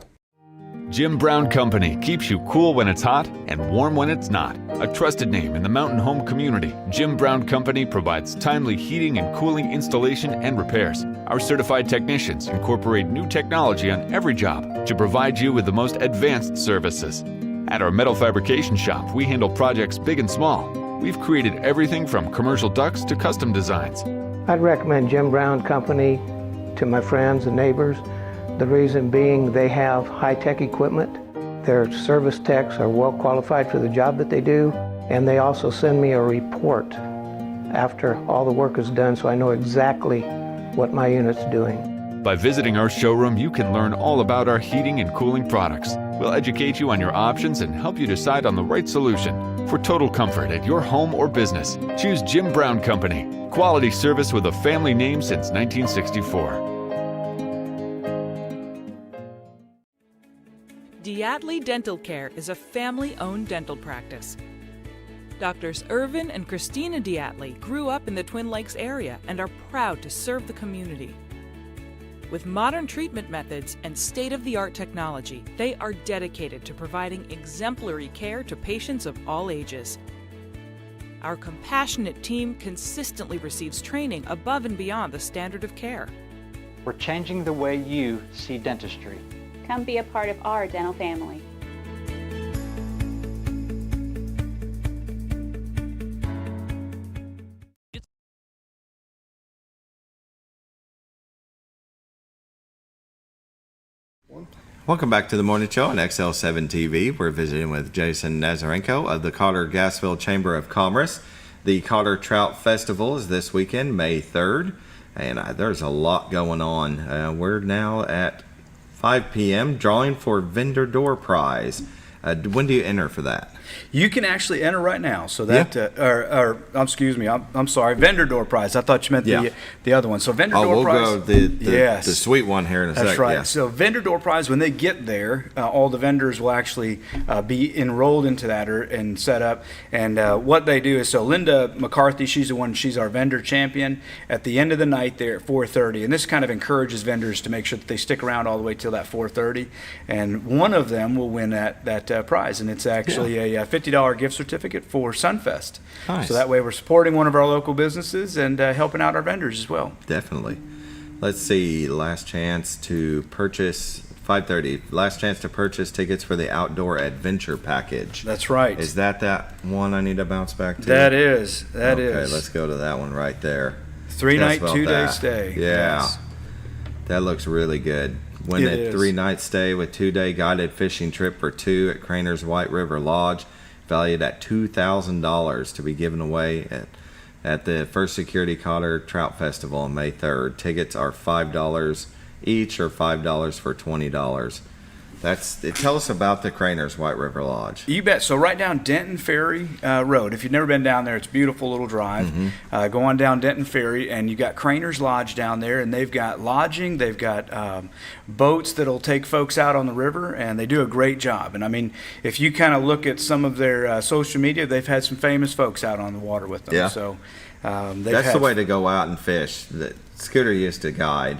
Jim Brown Company keeps you cool when it's hot and warm when it's not. A trusted name in the Mountain Home community, Jim Brown Company provides timely heating and cooling installation and repairs. Our certified technicians incorporate new technology on every job to provide you with the most advanced services. At our metal fabrication shop, we handle projects big and small. We've created everything from commercial ducts to custom designs. I'd recommend Jim Brown Company to my friends and neighbors. The reason being they have high-tech equipment. Their service techs are well qualified for the job that they do, and they also send me a report after all the work is done so I know exactly what my unit's doing. By visiting our showroom, you can learn all about our heating and cooling products. We'll educate you on your options and help you decide on the right solution. For total comfort at your home or business, choose Jim Brown Company. Quality service with a family name since 1964. Diatley Dental Care is a family-owned dental practice. Doctors Irvin and Christina Diatley grew up in the Twin Lakes area and are proud to serve the community. With modern treatment methods and state-of-the-art technology, they are dedicated to providing exemplary care to patients of all ages. Our compassionate team consistently receives training above and beyond the standard of care. We're changing the way you see dentistry. Come be a part of our dental family. Welcome back to the Morning Show on XL7-TV. We're visiting with Jason Nazarenko of the Cotter-Gassville Chamber of Commerce. The Cotter Trout Festival is this weekend, May 3rd, and there's a lot going on. We're now at 5 p.m. drawing for Vendor Door Prize. When do you enter for that? You can actually enter right now. So that, excuse me, I'm sorry, Vendor Door Prize. I thought you meant the other one. So Vendor Door Prize. We'll go the sweet one here in a second. That's right. Yeah. So Vendor Door Prize, when they get there, all the vendors will actually be enrolled into that and set up. And what they do is, so Linda McCarthy, she's our vendor champion. At the end of the night there at 4:30, and this kind of encourages vendors to make sure that they stick around all the way till that 4:30. And one of them will win that prize, and it's actually a $50 gift certificate for Sunfest. Nice. So that way we're supporting one of our local businesses and helping out our vendors as well. Definitely. Let's see. Last chance to purchase 5:30. Last chance to purchase tickets for the Outdoor Adventure Package. That's right. Is that one I need to bounce back to? That is. Okay, let's go to that one right there. 3-night, 2-day stay. Yeah. Yes. That looks really good. Win a 3-night stay with 2-day guided fishing trip for 2 at Craner's White River Lodge, valued at $2,000 to be given away at the First Security Cotter Trout Festival on May 3rd. Tickets are $5 each or $5 for $20. Tell us about the Craner's White River Lodge. You bet. So right down Denton Ferry Road. If you've never been down there, it's a beautiful little drive. Mm-hmm. Go on down Denton Ferry, and you got Craner's Lodge down there, and they've got lodging. They've got boats that'll take folks out on the river, and they do a great job. And I mean, if you kind of look at some of their social media, they've had some famous folks out on the water with them. Yeah. So that's the way to go out and fish. Scooter used to guide.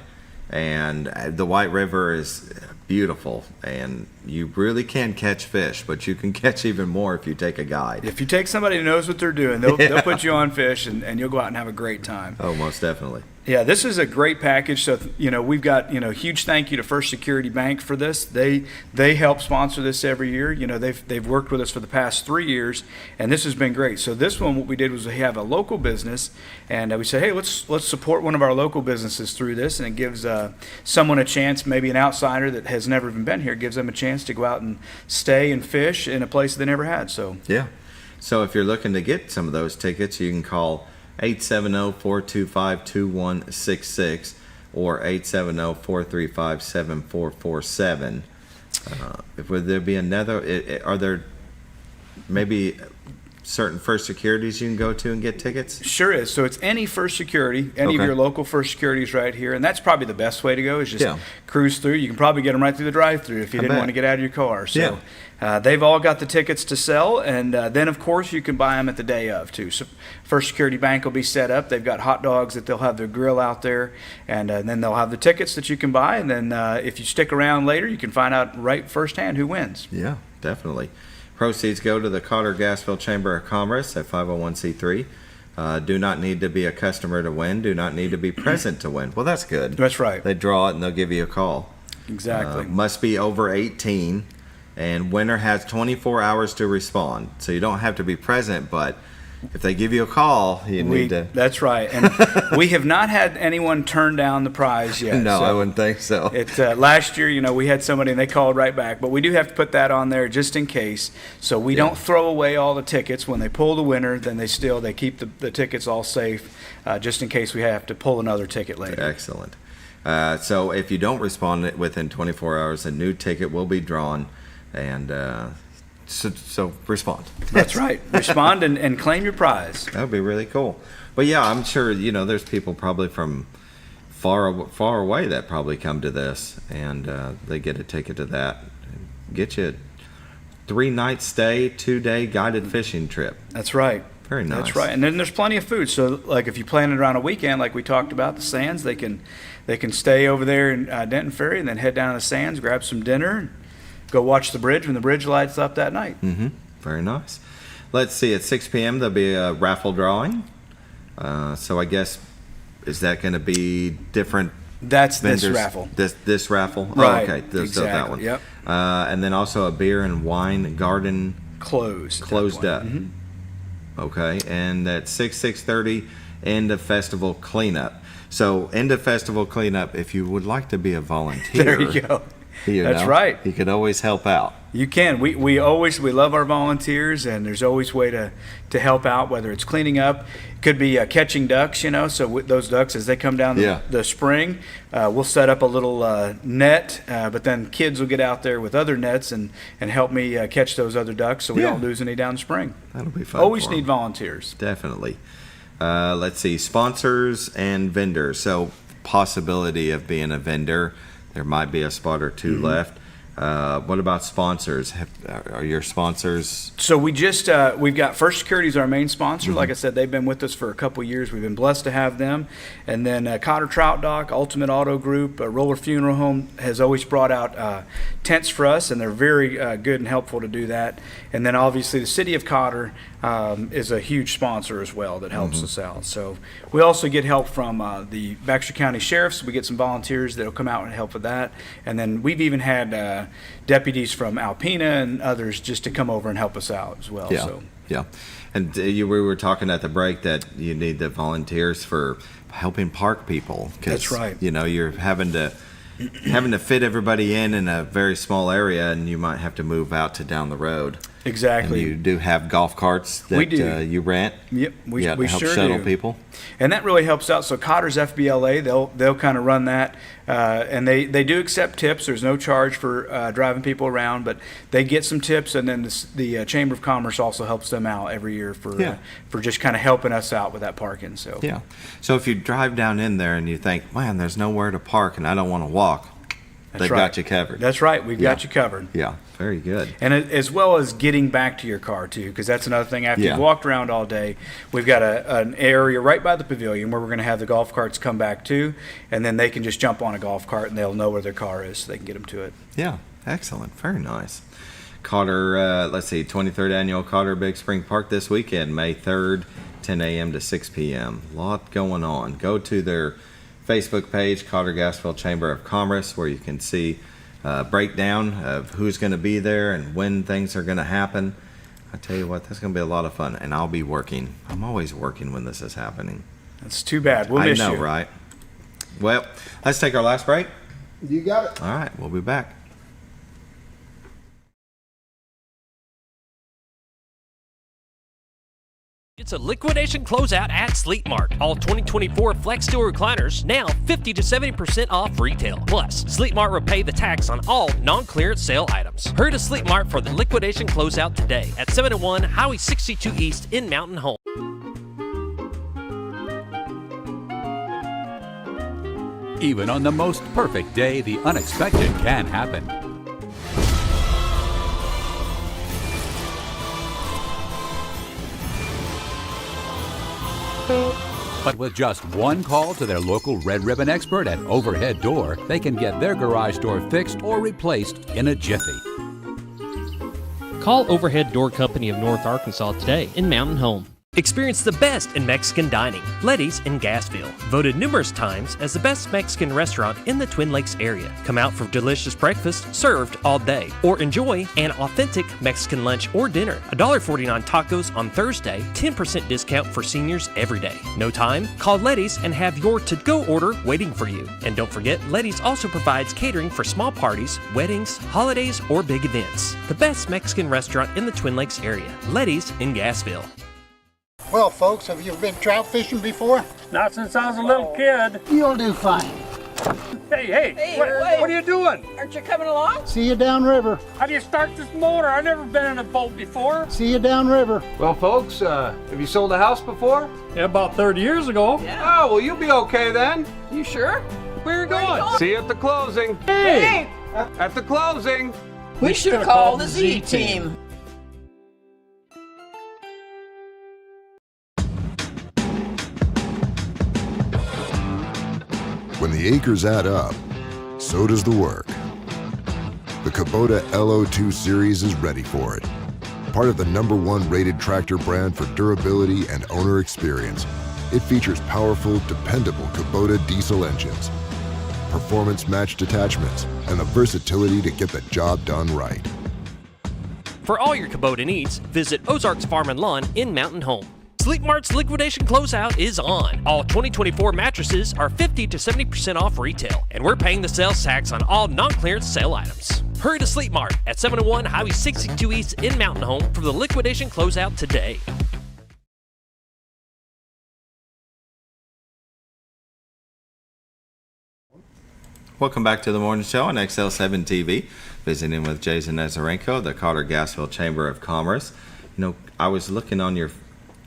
And the White River is beautiful, and you really can catch fish, but you can catch even more if you take a guide. If you take somebody who knows what they're doing, they'll put you on fish, and you'll go out and have a great time. Oh, most definitely. Yeah, this is a great package. So, we've got, huge thank you to First Security Bank for this. They help sponsor this every year. They've worked with us for the past 3 years, and this has been great. So this one, what we did was we have a local business, and we said, hey, let's support one of our local businesses through this, and it gives someone a chance, maybe an outsider that has never even been here, gives them a chance to go out and stay and fish in a place they never had. So yeah. So if you're looking to get some of those tickets, you can call 870-425-2166 or 870-435-7447. Would there be another? Are there maybe certain First Securities you can go to and get tickets? Sure is. So it's any First Security, any of your local First Securities right here, and that's probably the best way to go is just cruise through. You can probably get them right through the drive-through if you didn't want to get out of your car. So they've all got the tickets to sell, and then, of course, you can buy them at the day of, too. So First Security Bank will be set up. They've got hot dogs that they'll have their grill out there, and then they'll have the tickets that you can buy, and then if you stick around later, you can find out right firsthand who wins. Yeah, definitely. Proceeds go to the Cotter-Gassville Chamber of Commerce at 501c3. Do not need to be a customer to win. Do not need to be present to win. Well, that's good. That's right. They draw it and they'll give you a call. Exactly. Must be over 18, and winner has 24 hours to respond. So you don't have to be present, but if they give you a call, you need to. That's right. And we have not had anyone turn down the prize yet. No, I wouldn't think so. Last year, we had somebody and they called right back, but we do have to put that on there just in case. So we don't throw away all the tickets. When they pull the winner, then they keep the tickets all safe, just in case we have to pull another ticket later. Excellent. So if you don't respond within 24 hours, a new ticket will be drawn, and so respond. That's right. Respond and claim your prize. That would be really cool. But yeah, I'm sure there's people probably from far away that probably come to this, and they get a ticket to that. Get you a 3-night stay, 2-day guided fishing trip. That's right. Very nice. That's right. And then there's plenty of food. So like if you plan it around a weekend, like we talked about, the Sands, they can stay over there in Denton Ferry and then head down to the Sands, grab some dinner, go watch the bridge when the bridge lights up that night. Mm-hmm. Very nice. Let's see, at 6 p.m. there'll be a raffle drawing. So I guess, is that going to be different That's vendors? this raffle. This raffle? Right. Oh, okay. So exactly. that one. Yep. And then also a beer and wine garden. Closed up. Mm-hmm. Okay. And at 6:30, end of festival cleanup. So end of festival cleanup, if you would like to be a volunteer. There you go. That's right. You could always help out. You can. We love our volunteers, and there's always way to help out, whether it's cleaning up. It could be catching ducks, so with those ducks, as they come down the spring, we'll set up a little net, but then kids will get out there with other nets and help me catch those other ducks so we don't lose any down the spring. That'll be fun. Always need volunteers. Definitely. Let's see, sponsors and vendors. So possibility of being a vendor. There might be a spot or two left. What about sponsors? Are your sponsors? So we've got First Security as our main sponsor. Like I said, they've been with us for a couple of years. We've been blessed to have them. And then Cotter Trout Dock, Ultimate Auto Group, Roller Funeral Home has always brought out tents for us, and they're very good and helpful to do that. And then obviously the City of Cotter is a huge sponsor as well that helps us out. So we also get help from the Baxter County Sheriffs. We get some volunteers that will come out and help with that. And then we've even had deputies from Alpena and others just to come over and help us out as well. Yeah. And we were talking at the break that you need the volunteers for helping park people. That's right. You're having to fit everybody in a very small area, and you might have to move out to down the road. Exactly. And you do have golf carts that you rent. Yep, we help sure shuttle do. people. And that really helps out. So Cotter's FBLA, they'll kind of run that, and they do accept tips. There's no charge for driving people around, but they get some tips, and then the Chamber of Commerce also helps them out every year for just kind of helping us out with that parking. So So if you drive down in there and you think, man, there's nowhere to park and I don't want to walk, They've got you covered. That's right. We've got you covered. Yeah, very good. And as well as getting back to your car, too, because that's another thing. After you've walked around all day, we've got an area right by the pavilion where we're going to have the golf carts come back to, and then they can just jump on a golf cart and they'll know where their car is so they can get them to it. Yeah, excellent. Very nice. Cotter, 23rd Annual Cotter Big Spring Park this weekend, May 3rd, 10 a.m. to 6 p.m. A lot going on. Go to their Facebook page, Cotter-Gassville Chamber of Commerce, where you can see a breakdown of who's going to be there and when things are going to happen. I tell you what, that's going to be a lot of fun, and I'll be working. I'm always working when this is happening. That's too bad. We'll miss you. I know, right? Well, let's take our last break. You got it. All right, we'll be back. It's a liquidation closeout at Sleep Mart. All 2024 Flex Steel recliners now 50 to 70% off retail. Plus, Sleep Mart will pay the tax on all non-clearance sale items. Hurry to Sleep Mart for the liquidation closeout today at 701 Highway 62 East in Mountain Home. Even on the most perfect day, the unexpected can happen. But with just one call to their local Red Ribbon expert at Overhead Door, they can get their garage door fixed or replaced in a jiffy. Call Overhead Door Company of North Arkansas today in Mountain Home. Experience the best in Mexican dining. Letty's in Gassville. Voted numerous times as the best Mexican restaurant in the Twin Lakes area. Come out for delicious breakfast served all day. Or enjoy an authentic Mexican lunch or dinner. $1.49 tacos on Thursday. 10% discount for seniors every day. No time? Call Letty's and have your to-go order waiting for you. And don't forget, Letty's also provides catering for small parties, weddings, holidays, or big events. The best Mexican restaurant in the Twin Lakes area. Letty's in Gassville. Well, folks, have you been trout fishing before? Not since I was a little kid. You'll do fine. Hey, what are you doing? Aren't you coming along? See you downriver. How do you start this motor? I've never been in a boat before. See you downriver. Well, folks, have you sold a house before? Yeah, about 30 years ago. Yeah. Oh, well, you'll be okay then. You sure? Where are you going? See you at the closing. Hey! At the closing. We should have called the Z-Team. When the acres add up, so does the work. The Kubota LO2 series is ready for it. Part of the #1 rated tractor brand for durability and owner experience, it features powerful, dependable Kubota diesel engines, performance-matched attachments, and the versatility to get the job done right. For all your Kubota needs, visit Ozarks Farm and Lawn in Mountain Home. Sleep Mart's liquidation closeout is on. All 2024 mattresses are 50 to 70% off retail, and we're paying the sales tax on all non-clearance sale items. Hurry to Sleep Mart at 701 Highway 62 East in Mountain Home for the liquidation closeout today. Welcome back to the morning show on XL7-TV. Visiting with Jason Nazarenko, the Cotter-Gassville Chamber of Commerce. You know, I was looking on your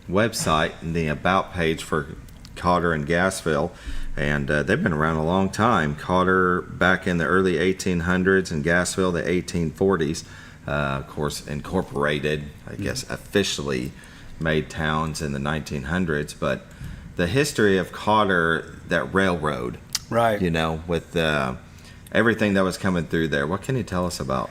website and the About page for Cotter and Gassville, and they've been around a long time. Cotter back in the early 1800s and Gassville the 1840s. Of course, incorporated, I guess, officially made towns in the 1900s. But the history of Cotter, that railroad, right? You know, with everything that was coming through there. What can you tell us about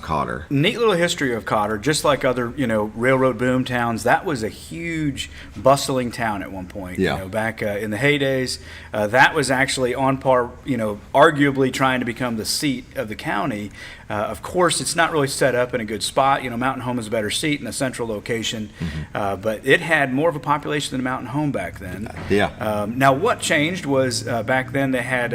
Cotter? Neat little history of Cotter. Just like other, railroad boom towns, that was a huge, bustling town at one point. Yeah. Back in the heydays, that was actually on par, arguably trying to become the seat of the county. Of course, it's not really set up in a good spot. Mountain Home is a better seat in a central location, but it had more of a population than Mountain Home back then. Yeah. Now, what changed was back then they had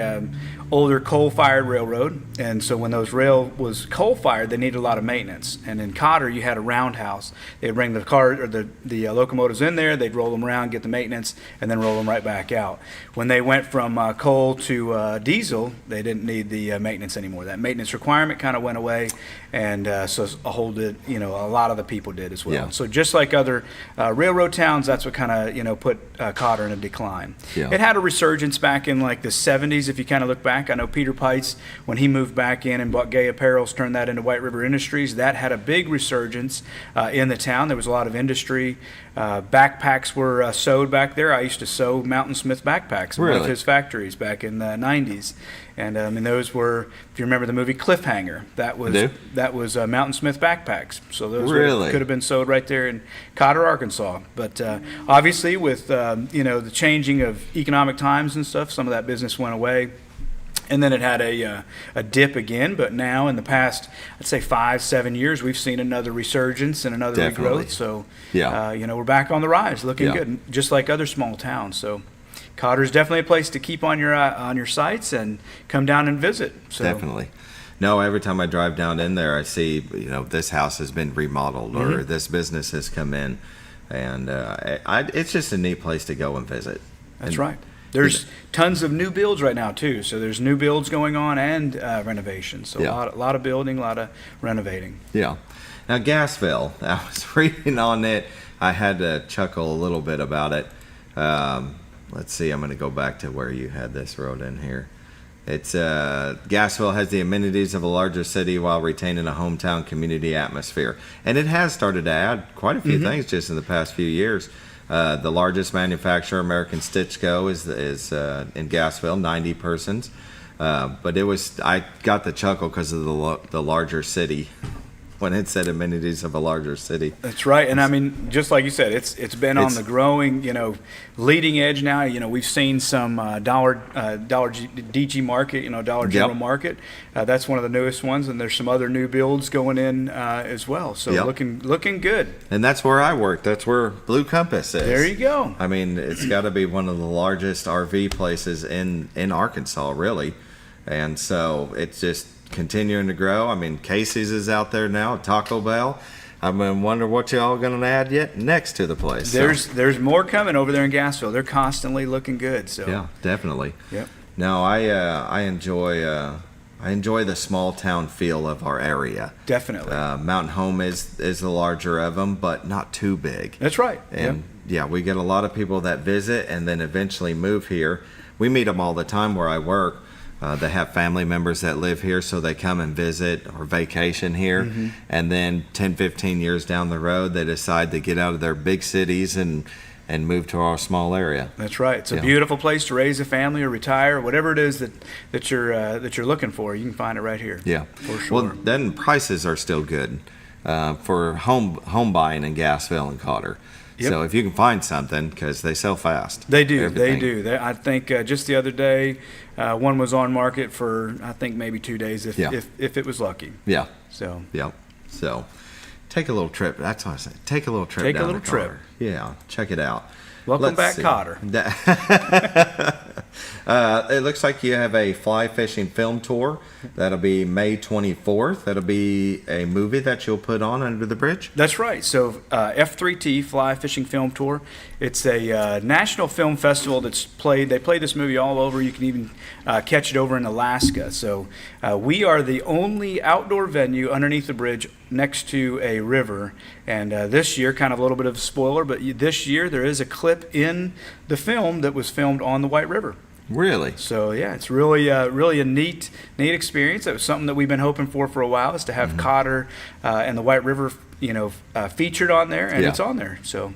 older coal-fired railroad, and so when those rail was coal-fired, they needed a lot of maintenance. And in Cotter, you had a roundhouse. They'd bring the car or the locomotives in there, they'd roll them around, get the maintenance, and then roll them right back out. When they went from coal to diesel, they didn't need the maintenance anymore. That maintenance requirement kind of went away, and so a whole did, a lot of the people did as well. Yeah. So just like other railroad towns, that's what kind of put Cotter in a decline. Yeah. It had a resurgence back in like the 70s. If you kind of look back back. I know Peter Pites, when he moved back in and bought Gay Apparels, turned that into White River Industries. That had a big resurgence in the town. There was a lot of industry. Backpacks were sewed back there. I used to sew Mountain Smith backpacks in one of his factories back in the 90s. And I mean, those were, if you remember the movie Cliffhanger, that was Mountain Smith backpacks. So those could have been sewed right there in Cotter, Arkansas. But obviously, with the changing of economic times and stuff, some of that business went away. And then it had a dip again, but now in the past, I'd say 5-7 years, we've seen another resurgence and another regrowth. So, we're back on the rise, looking good, just like other small towns. So, Cotter's definitely a place to keep on your sites and come down and visit. So. Definitely. No, every time I drive down in there, I see this house has been remodeled or this business has come in, and it's just a neat place to go and visit. That's right. There's tons of new builds right now too. So there's new builds going on and renovations. So a lot of building, a lot of renovating. Yeah. Now Gassville, I was reading on it. I had to chuckle a little bit about it. Let's see. I'm going to go back to where you had this wrote in here. It's Gassville has the amenities of a larger city while retaining a hometown community atmosphere, and it has started to add quite a few things just in the past few years. The largest manufacturer, American Stitch Co., is in Gassville, 90 persons. But I got the chuckle because of the larger city when it said amenities of a larger city. That's right, and I mean, just like you said, it's been on the growing, leading edge now. We've seen some Dollar DG Market, Dollar General Market. That's one of the newest ones, and there's some other new builds going in as well. So looking good. And that's where I work. That's where Blue Compass is. There you go. I mean, it's got to be one of the largest RV places in Arkansas, really. And so it's just continuing to grow. I mean, Casey's is out there now, Taco Bell. I'm going to wonder what y'all going to add yet next to the place. There's more coming over there in Gassville. They're constantly looking good. So yeah, definitely. Yep. No, I enjoy the small town feel of our area. Definitely. Mountain Home is the larger of them, but not too big. That's right. And we get a lot of people that visit and then eventually move here. We meet them all the time where I work. They have family members that live here, so they come and visit or vacation here. And then 10, 15 years down the road, they decide to get out of their big cities and move to our small area. That's right. It's a beautiful place to raise a family or retire, whatever it is that you're looking for. You can find it right here. Yeah, for sure. Well, then prices are still good for home buying in Gassville and Cotter. Yep. So if you can find something, because they sell fast. They do. Everything. They do. I think just the other day, one was on market for, I think, maybe 2 days if it was lucky. Yeah. So. Yep. So take a little trip. That's what I say. Take a little trip Take down a little to trip. Cotter. Yeah. Check it out. Welcome back, Cotter. It looks like you have a fly fishing film tour. That'll be May 24th. That'll be a movie that you'll put on under the bridge. That's right. So F3T, Fly Fishing Film Tour. It's a national film festival that's played. They play this movie all over. You can even catch it over in Alaska. So we are the only outdoor venue underneath the bridge next to a river. And this year, kind of a little bit of a spoiler, but this year there is a clip in the film that was filmed on the White River. Really? So yeah, it's really a neat experience. That was something that we've been hoping for a while, is to have Cotter and the White River, featured on there, and it's on there. So.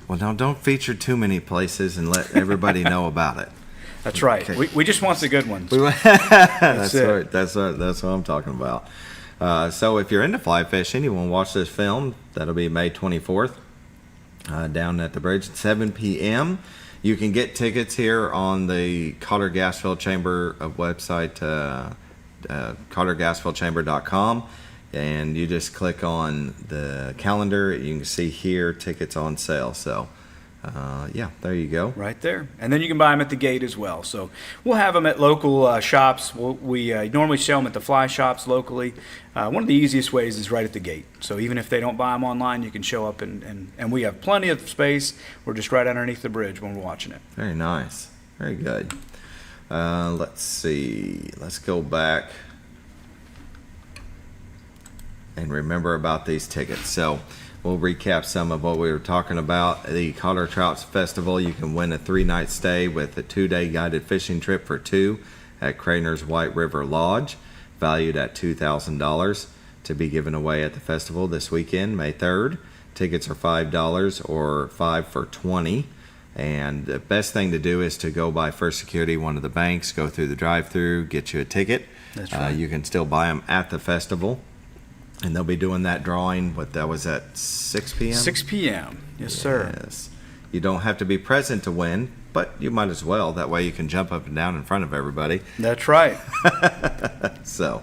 Well, now don't feature too many places and let everybody know about it. That's right. Okay. We just want the good ones. That's right. That's what I'm talking about. So if you're into fly fishing, you want to watch this film, that'll be May 24th down at the bridge at 7 p.m. You can get tickets here on the Cotter-Gassville Chamber website, Cotter-Gassvillechamber.com, and you just click on the calendar. You can see here tickets on sale. So there you go. Right there. And then you can buy them at the gate as well. So we'll have them at local shops. We normally sell them at the fly shops locally. One of the easiest ways is right at the gate. So even if they don't buy them online, you can show up and we have plenty of space. We're just right underneath the bridge when we're watching it. Very nice. Very good. Let's see. Let's go back and remember about these tickets. So we'll recap some of what we were talking about. The Cotter Trout Festival, you can win a 3-night stay with a 2-day guided fishing trip for 2 at Craner's White River Lodge, valued at $2,000, to be given away at the festival this weekend, May 3rd. Tickets are $5 or 5 for $20. And the best thing to do is to go by First Security, one of the banks, go through the drive-through, get you a ticket. That's right. You can still buy them at the festival. And they'll be doing that drawing, that was at 6 p.m.? 6 p.m. Yes, sir. Yes. You don't have to be present to win, but you might as well. That way you can jump up and down in front of everybody. That's right. So,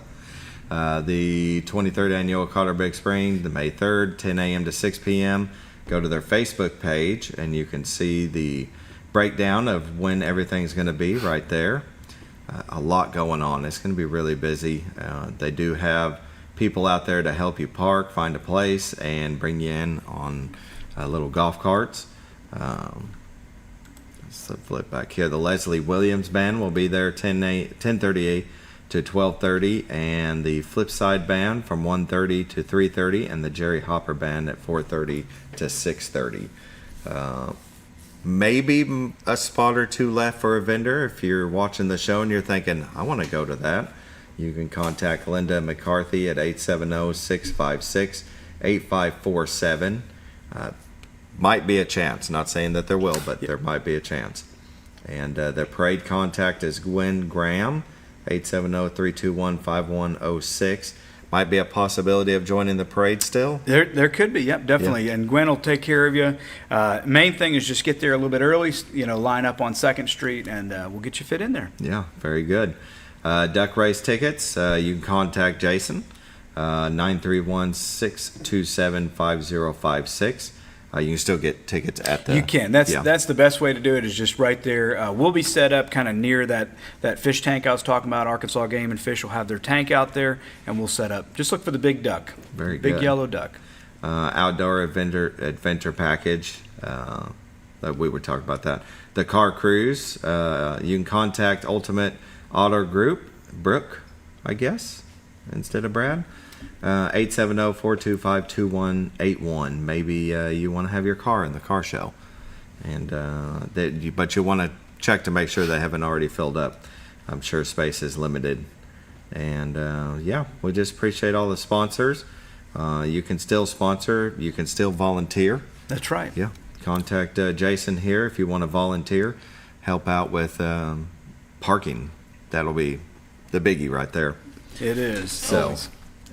the 23rd Annual Cotter Big Spring, the May 3rd, 10 a.m. to 6 p.m. Go to their Facebook page, and you can see the breakdown of when everything's going to be right there. A lot going on. It's going to be really busy. They do have people out there to help you park, find a place, and bring you in on little golf carts. Let's flip back here. The Leslie Williams Band will be there 10:30 to 12:30, and the Flipside Band from 1:30 to 3:30, and the Jerry Hopper Band at 4:30 to 6:30. Maybe a spot or two left for a vendor. If you're watching the show and you're thinking, I want to go to that, you can contact Linda McCarthy at 870-656-8547. Might be a chance. Not saying that there will, but there might be a chance. And their parade contact is Gwen Graham, 870-321-5106. Might be a possibility of joining the parade still. There could be, yep, definitely. Yeah. And Gwen will take care of you. Main thing is just get there a little bit early, line up on 2nd Street, and we'll get you fit in there. Yeah, very good. Duck race tickets, you can contact Jason, 931-627-5056. You can still get tickets at the... You can. That's the best way to do it, is just right there. We'll be set up kind of near that fish tank I was talking about. Arkansas Game and Fish will have their tank out there, and we'll set up. Just look for the big duck. Very good. Big yellow duck. Outdoor adventure package. We were talking about that. The car cruise. You can contact Ultimate Auto Group, Brooke, I guess, instead of Brad. 870-425-2181. Maybe you want to have your car in the car show, and but you want to check to make sure they haven't already filled up. I'm sure space is limited. And we just appreciate all the sponsors. You can still sponsor. You can still volunteer. That's right. Yeah. Contact Jason here if you want to volunteer, help out with parking. That'll be the biggie right there. It is. So,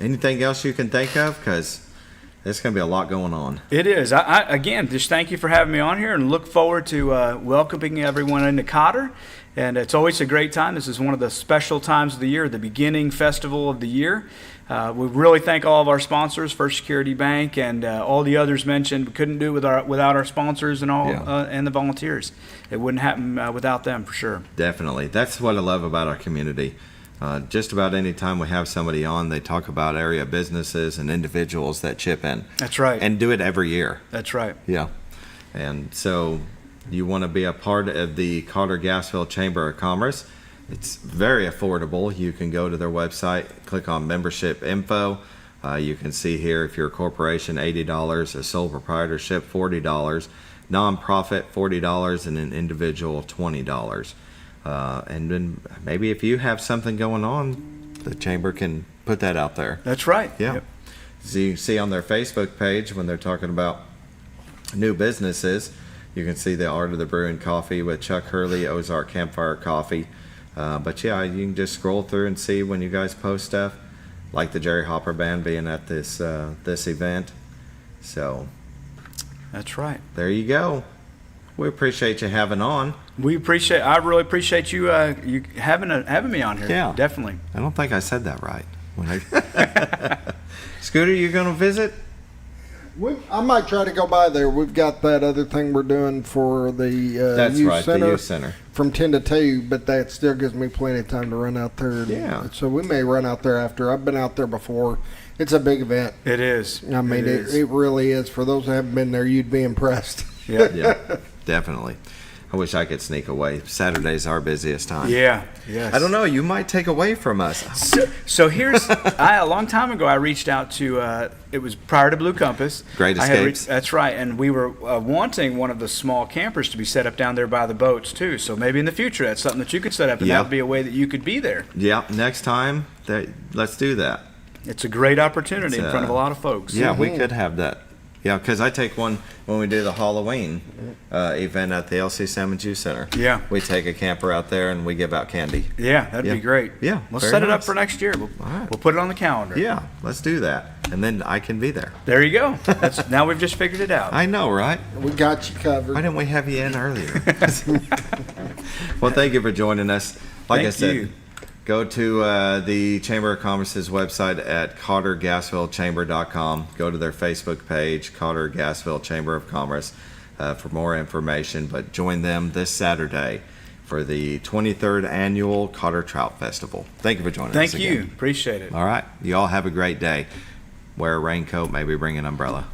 anything else you can think of? Because there's going to be a lot going on. It is. I again, just thank you for having me on here, and look forward to welcoming everyone into Cotter. And it's always a great time. This is one of the special times of the year, the beginning festival of the year. We really thank all of our sponsors, First Security Bank, and all the others mentioned. We couldn't do it without our sponsors and all, and the volunteers. It wouldn't happen without them, for sure. Definitely. That's what I love about our community. Just about any time we have somebody on, they talk about area businesses and individuals that chip in. That's right. And do it every year. That's right. Yeah. And so you want to be a part of the Cotter-Gassville Chamber of Commerce. It's very affordable. You can go to their website, click on membership info. You can see here if you're a corporation, $80, a sole proprietorship, $40, nonprofit, $40, and an individual, $20. And then maybe if you have something going on, the chamber can put that out there. That's right. Yeah. Yep. So you see on their Facebook page when they're talking about new businesses, you can see the Art of the Brewing Coffee with Chuck Hurley, Ozark Campfire Coffee. But yeah, you can just scroll through and see when you guys post stuff, like the Jerry Hopper Band being at this event. So that's right. There you go. We appreciate you having on. I really appreciate you you having me on here. Yeah, definitely. I don't think I said that right. Scooter, you going to visit? I might try to go by there. We've got that other thing we're doing for the youth center. The youth center. From 10 to 2, but that still gives me plenty of time to run out there. Yeah. So we may run out there after. I've been out there before. It's a big event. It is. I mean, it really is. For those who haven't been there, you'd be impressed. Yeah. Yeah, definitely. I wish I could sneak away. Saturday's our busiest time. Yeah, yes. I don't know. You might take away from us. So here's, a long time ago, I reached out to, it was prior to Blue Compass. Great Escapes. That's right. And we were wanting one of the small campers to be set up down there by the boats, too. So maybe in the future, that's something that you could set up, and that would be a way that you could be there. Yeah, next time, let's do that. It's a great opportunity in front of a lot of folks. Yeah, we could have that. Yeah, because I take one when we do the Halloween event at the XL7-TV Center. Yeah. We take a camper out there and we give out candy. Yeah, that'd be great. Yeah. Let's set it up for next year. We'll put it on the calendar. Yeah, let's do that. And then I can be there. There you go. Now we've just figured it out. I know, right? We got you covered. Why didn't we have you in earlier? Well, thank you for joining us. Like I said, go to the Chamber of Commerce's website at Cotter-Gassville-Chamber.com. Go to their Facebook page, Cotter-Gassville Chamber of Commerce, for more information. But join them this Saturday for the 23rd Annual Cotter Trout Festival. Thank you for joining us Thank again. you. Appreciate it. All right. You all have a great day. Wear a raincoat, maybe bring an umbrella.